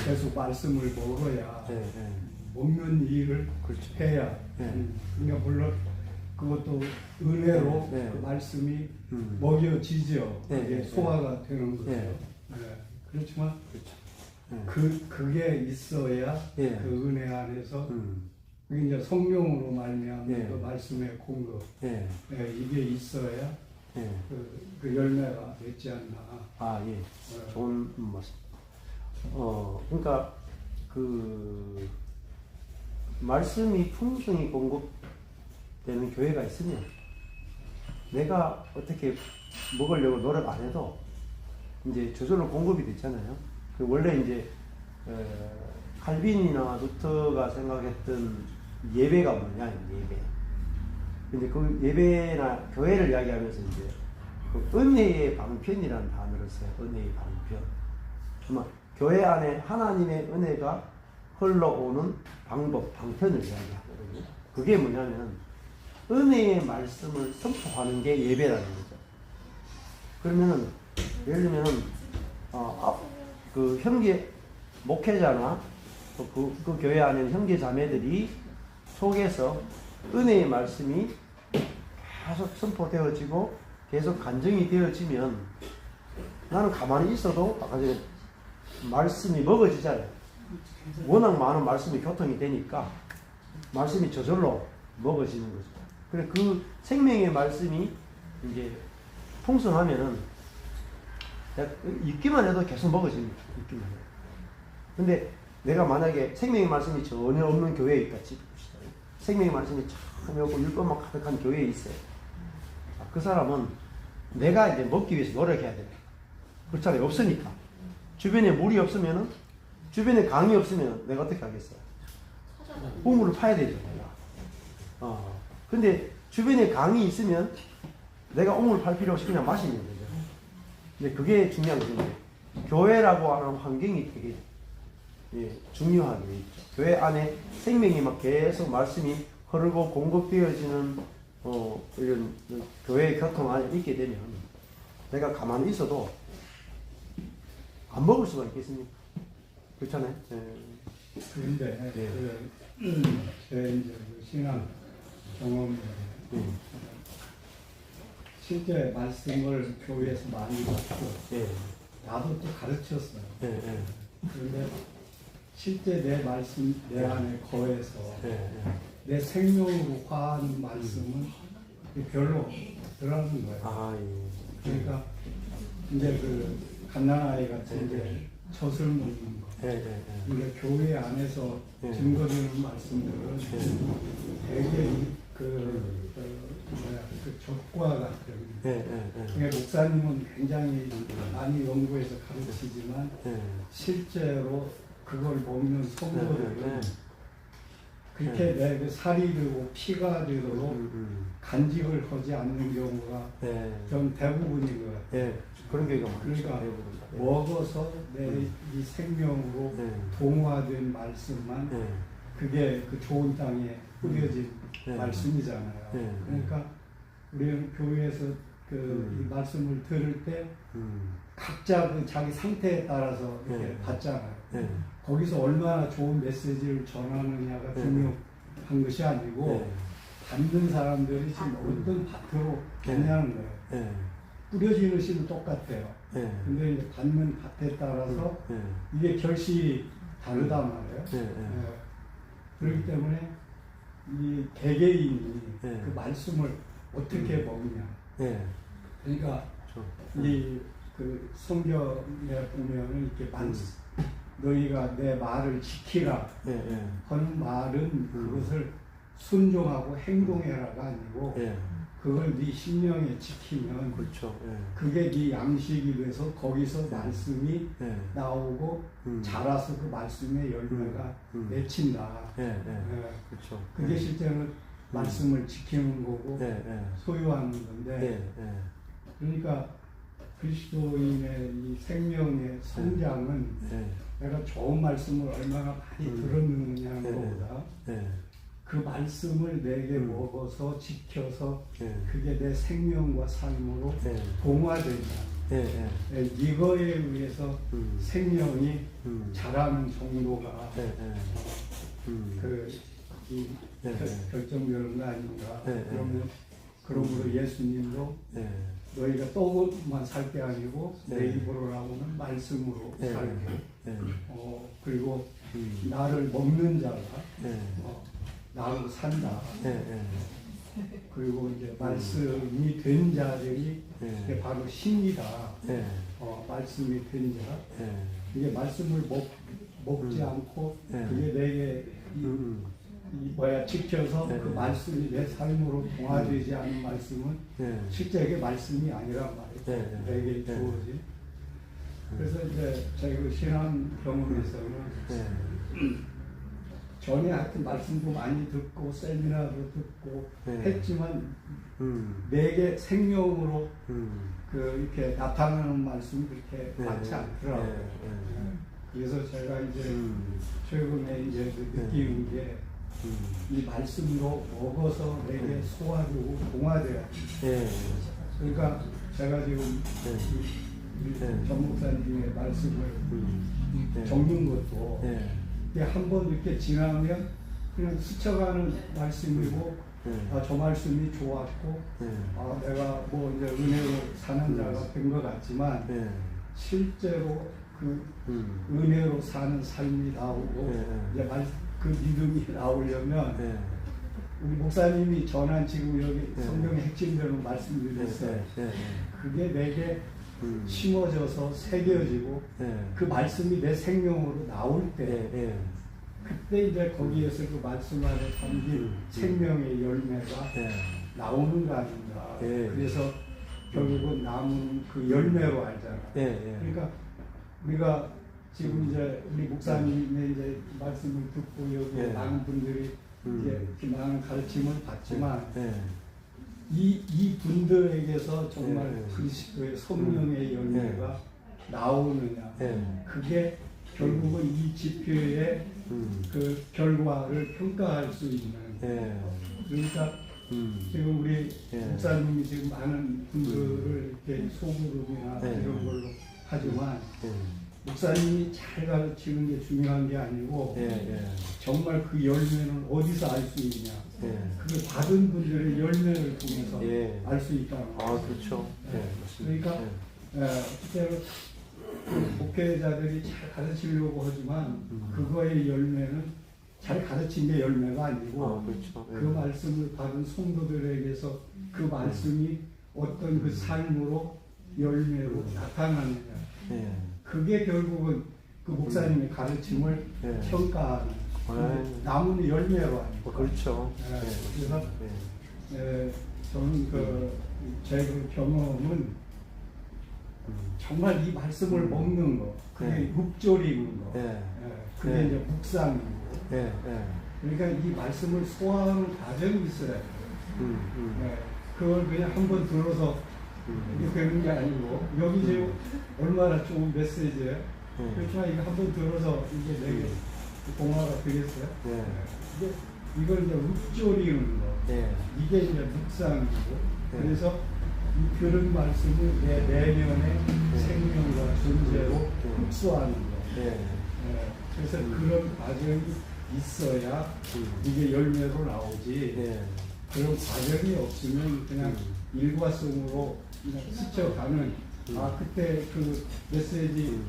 계속 말씀을 먹어야 먹는 일을 해야 그러니까 물론 그것도 은혜로 그 말씀이 먹여지죠. 그게 소화가 되는 거죠. 그렇지만 그게 있어야 그 은혜 안에서 그게 이제 성령으로 말미암는 그 말씀의 공급 이게 있어야 그 열매가 맺지 않나. 좋은 말씀. 그러니까 그 말씀이 풍성히 공급되는 교회가 있으면 내가 어떻게 먹으려고 노력 안 해도 이제 저절로 공급이 됐잖아요. 그 원래 이제 칼빈이나 루터가 생각했던 예배가 뭐냐, 예배. 근데 그 예배나 교회를 이야기하면서 이제 그 은혜의 방편이라는 단어를 써요. 은혜의 방편. 정말 교회 안에 하나님의 은혜가 흘러오는 방법, 방편을 이야기하거든요. 그게 뭐냐면 은혜의 말씀을 선포하는 게 예배라는 거죠. 그러면은 예를 들면은 그 형제 목회자나 그 교회 안에 형제 자매들이 속에서 은혜의 말씀이 계속 선포되어지고 계속 간증이 되어지면 나는 가만히 있어도 아까 전에 말씀이 먹어지잖아요. 워낙 많은 말씀이 교통이 되니까 말씀이 저절로 먹어지는 거죠. 그래 그 생명의 말씀이 이제 풍성하면은 읽기만 해도 계속 먹어집니다. 읽기만 해도. 근데 내가 만약에 생명의 말씀이 전혀 없는 교회에 있다 칩시다. 생명의 말씀이 참 없고 율법만 가득한 교회에 있어요. 그 사람은 내가 이제 먹기 위해서 노력해야 돼요. 그렇잖아요. 없으니까. 주변에 물이 없으면은, 주변에 강이 없으면 내가 어떻게 하겠어요? 우물을 파야 되죠. 내가. 근데 주변에 강이 있으면 내가 우물을 팔 필요 없이 그냥 마시면 되죠. 근데 그게 중요한 거죠. 교회라고 하는 환경이 되게 중요하게 있죠. 교회 안에 생명이 막 계속 말씀이 흐르고 공급되어지는 이런 교회의 교통 안에 있게 되면 내가 가만히 있어도 안 먹을 수가 있겠습니까? 그렇잖아요. 그런데 제 이제 신앙 경험에 실제 말씀을 교회에서 많이 받고 나도 또 가르쳤어요. 그런데 실제 내 말씀 내 안에 거해서 내 생명으로 화하는 말씀은 별로 없더라는 거예요. 그러니까 이제 그 갓난아이 같은 이제 젖을 먹는 거. 그러니까 교회 안에서 증거되는 말씀들은 되게 그 젖과 같은. 그러니까 목사님은 굉장히 많이 연구해서 가르치지만 실제로 그걸 먹는 성도들은 그렇게 내 그 살이 되고 피가 되도록 간직을 하지 않는 경우가 좀 대부분인 것 같아요. 그런 경우가 많죠. 그러니까 먹어서 내 이 생명으로 동화된 말씀만 그게 그 좋은 땅에 뿌려진 말씀이잖아요. 그러니까 우리는 교회에서 이 말씀을 들을 때 각자 그 자기 상태에 따라서 이렇게 받잖아요. 거기서 얼마나 좋은 메시지를 전하느냐가 중요한 것이 아니고 받는 사람들이 지금 어떤 밭으로 갔냐는 거예요. 뿌려지는 씨는 똑같아요. 근데 이제 받는 밭에 따라서 이게 결실이 다르단 말이에요. 그렇기 때문에 이 개개인이 그 말씀을 어떻게 먹느냐. 그러니까 이 그 성경에 보면은 이렇게 너희가 내 말을 지키라 하는 말은 그것을 순종하고 행동해라가 아니고 그걸 네 심령에 지키면 그렇죠. 예. 그게 네 양식이 돼서 거기서 말씀이 예. 나오고 자라서 그 말씀의 열매가 맺힌다. 예. 예. 예. 그렇죠. 그게 실제는 말씀을 지키는 거고 예. 예. 소유하는 건데 예. 예. 그러니까 그리스도인의 이 생명의 성장은 예. 내가 좋은 말씀을 얼마나 많이 들었느냐는 예. 것보다 예. 그 말씀을 내게 먹어서 지켜서 예. 그게 내 생명과 삶으로 예. 동화된다. 예. 예. 이거에 의해서 생명이 자라는 정도가 예. 예. 이 예. 결정되는 거 아닌가. 예. 그러므로 예수님도 예. 너희가 떡만 살 게 아니고 네. 내 입으로 나오는 말씀으로 네. 살게. 네. 그리고 나를 먹는 자가 네. 나로 산다. 네. 그리고 이제 말씀이 된 자들이 네. 이게 바로 신이다. 네. 말씀이 된 자. 네. 이게 말씀을 먹지 않고 네. 그게 내게 지켜서 네. 그 말씀이 내 삶으로 동화되지 않은 말씀은 네. 실제 이게 말씀이 아니란 말이에요. 네. 내게 네. 주어진. 그래서 이제 저희 그 신앙 경험에서는 네. 전에 하여튼 말씀도 많이 듣고 세미나도 듣고 네. 했지만 내게 생명으로 이렇게 나타나는 말씀이 그렇게 네. 많지 않더라고요. 네. 그래서 제가 이제 최근에 이제 느끼는 게 이 말씀으로 먹어서 내게 소화되고 동화돼야 돼. 그러니까 제가 지금 정 목사님의 말씀을 적는 것도 한 번 이렇게 지나면 그냥 스쳐가는 말씀이고 저 말씀이 좋았고 내가 뭐 이제 은혜로 사는 자가 된 것 같지만 실제로 그 은혜로 사는 삶이 나오고 이제 그 믿음이 나오려면 우리 목사님이 전한 지금 여기 성경의 핵심대로 말씀드렸어요. 그게 내게 심어져서 새겨지고 그 말씀이 내 생명으로 나올 때 그때 이제 거기에서 그 말씀 안에 담긴 생명의 열매가 나오는 거 아닌가. 그래서 결국은 남은 그 열매로 알잖아. 그러니까 우리가 지금 이제 우리 목사님의 이제 말씀을 듣고 여기 많은 분들이 이제 이렇게 많은 가르침을 받지만 이 분들에게서 정말 그리스도의 성령의 열매가 나오느냐. 그게 결국은 이 집회의 그 결과를 평가할 수 있는. 그러니까 지금 우리 목사님이 지금 많은 분들을 이렇게 소그룹이나 이런 걸로 하지만 목사님이 잘 가르치는 게 중요한 게 아니고 정말 그 열매는 어디서 알 수 있냐. 그걸 받은 분들의 열매를 통해서 알 수 있다는 거예요. 그렇죠. 그러니까 실제로 목회자들이 잘 가르치려고 하지만 그거의 열매는 잘 가르친 게 열매가 아니고 그렇죠. 그 말씀을 받은 성도들에게서 그 말씀이 어떤 그 삶으로 열매로 나타나느냐. 그게 결국은 그 목사님의 가르침을 평가하는 남은 열매로 아니고. 그렇죠. 그래서 저는 제 그 경험은 정말 이 말씀을 먹는 거, 그게 묵조리는 거, 그게 이제 묵상이고. 그러니까 이 말씀을 소화하는 과정이 있어요. 그걸 그냥 한번 들어서 이게 되는 게 아니고 여기 지금 얼마나 좋은 메시지예요. 그렇지만 이거 한번 들어서 이게 내게 동화가 되겠어요. 이걸 이제 묵조리는 거, 이게 이제 묵상이고. 그래서 이 들은 말씀을 내 내면의 생명과 존재로 흡수하는 거. 그래서 그런 과정이 있어야 이게 열매로 나오지. 그런 과정이 없으면 그냥 일과성으로 그냥 스쳐가는. 그때 그 메시지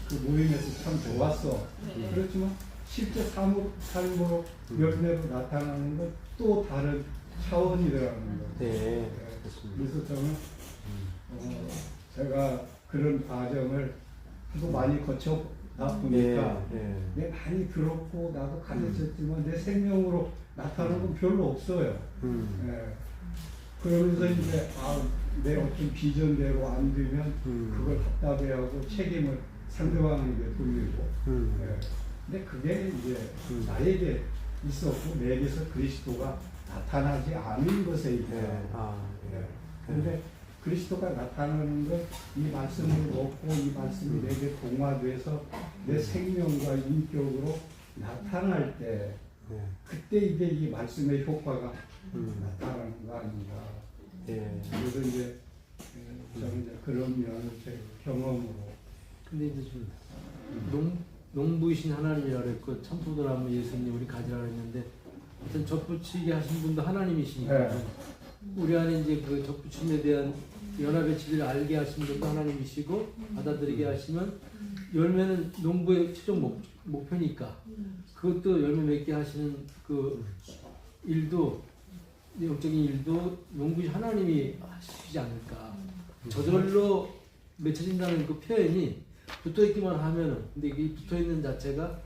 그 모임에서 참 좋았어. 그렇지만 실제 삶으로 열매로 나타나는 건 또 다른 차원이라는 거. 그래서 저는 제가 그런 과정을 하도 많이 거쳐다 보니까 내가 많이 들었고 나도 가르쳤지만 내 생명으로 나타나는 건 별로 없어요. 그러면서 이제 내 어떤 비전대로 안 되면 그걸 답답해하고 책임을 상대방에게 돌리고 예. 근데 그게 이제 나에게 있었고 내게서 그리스도가 나타나지 않은 것에 있다. 예. 그런데 그리스도가 나타나는 건 이 말씀을 먹고 이 말씀이 내게 동화돼서 내 생명과 인격으로 나타날 때 그때 이제 이 말씀의 효과가 나타나는 거 아닌가. 그래서 이제 저는 이제 그런 면을 제 경험으로. 근데 이제 좀 농부이신 하나님이라 그랬고 참소도나무 예수님 우리 가지라 그랬는데 어떤 접붙이게 하신 분도 하나님이시니까 우리 안에 이제 그 접붙임에 대한 연합의 진리를 알게 하신 분도 하나님이시고 받아들이게 하시면 열매는 농부의 최종 목표니까 그것도 열매 맺게 하시는 그 일도 영적인 일도 농부이신 하나님이 하시지 않을까. 저절로 맺혀진다는 그 표현이 붙어있기만 하면은 근데 이게 붙어있는 자체가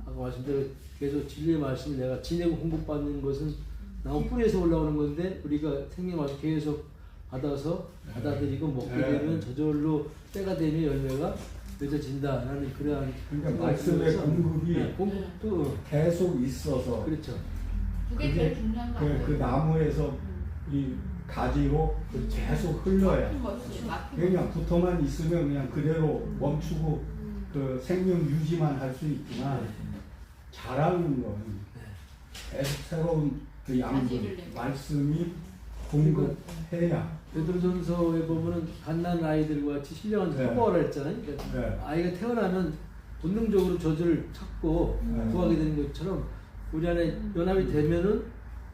아까 말씀대로 계속 진리의 말씀을 내가 지내고 공급받는 것은 나무 뿌리에서 올라오는 건데 우리가 생명 말씀 계속 받아서 받아들이고 먹게 되면 저절로 때가 되면 열매가 맺어진다라는 그러한 그러니까 말씀의 공급이 공급도 계속 있어서 그렇죠. 그게 제일 중요한 거 그 나무에서 이 가지로 계속 흘러야 그냥 붙어만 있으면 그냥 그대로 멈추고 그 생명 유지만 할 수 있지만 자라는 건 계속 새로운 그 양분 말씀이 공급해야. 베드로전서에 보면은 갓난 아이들과 같이 신령한 사모하라 했잖아요. 그러니까 아이가 태어나면 본능적으로 저주를 찾고 구하게 되는 것처럼 우리 안에 연합이 되면은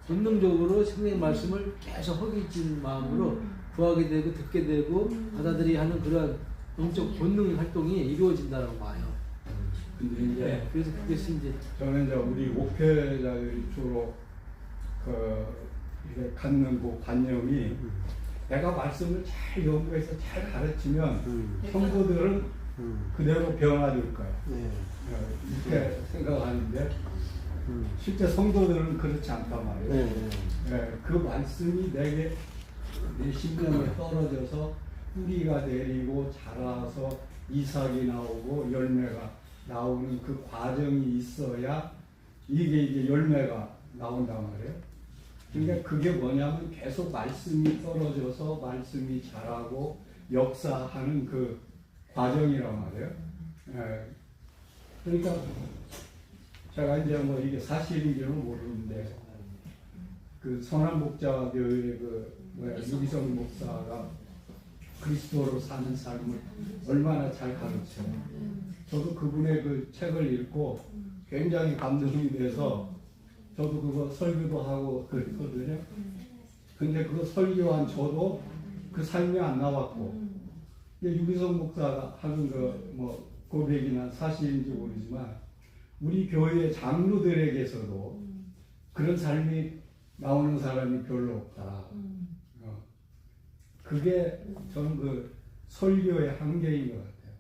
본능적으로 생명의 말씀을 계속 허기진 마음으로 구하게 되고 듣게 되고 받아들이게 하는 그러한 영적 본능 활동이 이루어진다고 봐요. 근데 이제 그래서 그것이 이제 저는 이제 우리 목회자들이 주로 이제 갖는 그 관념이 내가 말씀을 잘 연구해서 잘 가르치면 성도들은 그대로 변화될 거야. 이렇게 생각하는데 실제 성도들은 그렇지 않단 말이에요. 그 말씀이 내게 내 심령에 떨어져서 뿌리가 내리고 자라서 이삭이 나오고 열매가 나오는 그 과정이 있어야 이게 열매가 나온단 말이에요. 그러니까 그게 뭐냐면 계속 말씀이 떨어져서 말씀이 자라고 역사하는 그 과정이란 말이에요. 그러니까 제가 이제 뭐 이게 사실인지는 모르는데 그 선한목자교회 유기성 목사가 그리스도로 사는 삶을 얼마나 잘 가르쳐요. 저도 그분의 그 책을 읽고 굉장히 감동이 돼서 저도 그거 설교도 하고 그랬거든요. 근데 그거 설교한 저도 그 삶이 안 나왔고 유기성 목사가 하는 그 뭐 고백이나 사실인지 모르지만 우리 교회 장로들에게서도 그런 삶이 나오는 사람이 별로 없다. 그게 저는 그 설교의 한계인 것 같아요.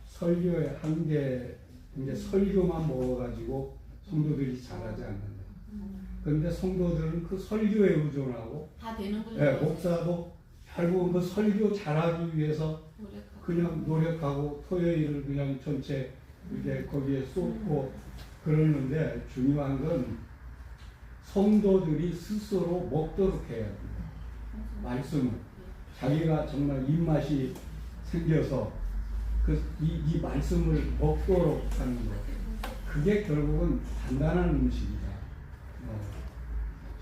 설교의 한계, 이제 설교만 먹어가지고 성도들이 잘하지 않는다. 그런데 성도들은 그 설교에 의존하고, 다 되는군요. 목사도 결국은 그 설교 잘하기 위해서 그냥 노력하고 토요일을 그냥 전체 이렇게 거기에 쏟고 그러는데 중요한 건 성도들이 스스로 먹도록 해야 됩니다. 말씀을. 자기가 정말 입맛이 생겨서 이 말씀을 먹도록 하는 것. 그게 결국은 단단한 음식이다.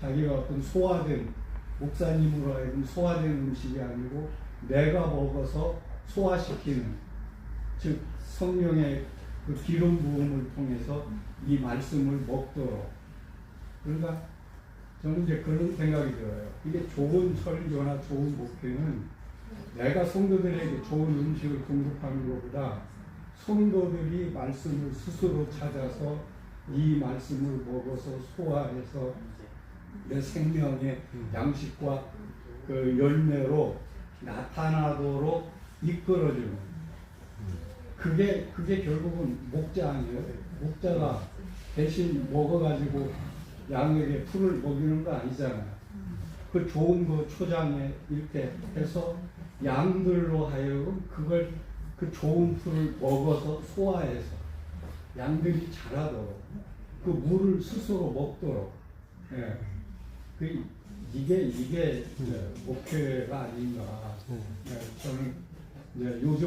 자기가 어떤 소화된, 목사님으로 하여금 소화된 음식이 아니고 내가 먹어서 소화시키는, 즉 성령의 그 기름 부음을 통해서 이 말씀을 먹도록. 그러니까 저는 이제 그런 생각이 들어요. 이게 좋은 설교나 좋은 목회는 내가 성도들에게 좋은 음식을 공급하는 것보다 성도들이 말씀을 스스로 찾아서 이 말씀을 먹어서 소화해서 내 생명의 양식과 그 열매로 나타나도록 이끌어주는. 그게 결국은 목자 아니에요. 목자가 대신 먹어가지고 양에게 풀을 먹이는 거 아니잖아요. 그 좋은 그 초장에 이렇게 해서 양들로 하여금 그걸 그 좋은 풀을 먹어서 소화해서 양들이 자라도록 그 물을 스스로 먹도록 예. 이게 목표가 아닌가. 예. 저는 이제 요즘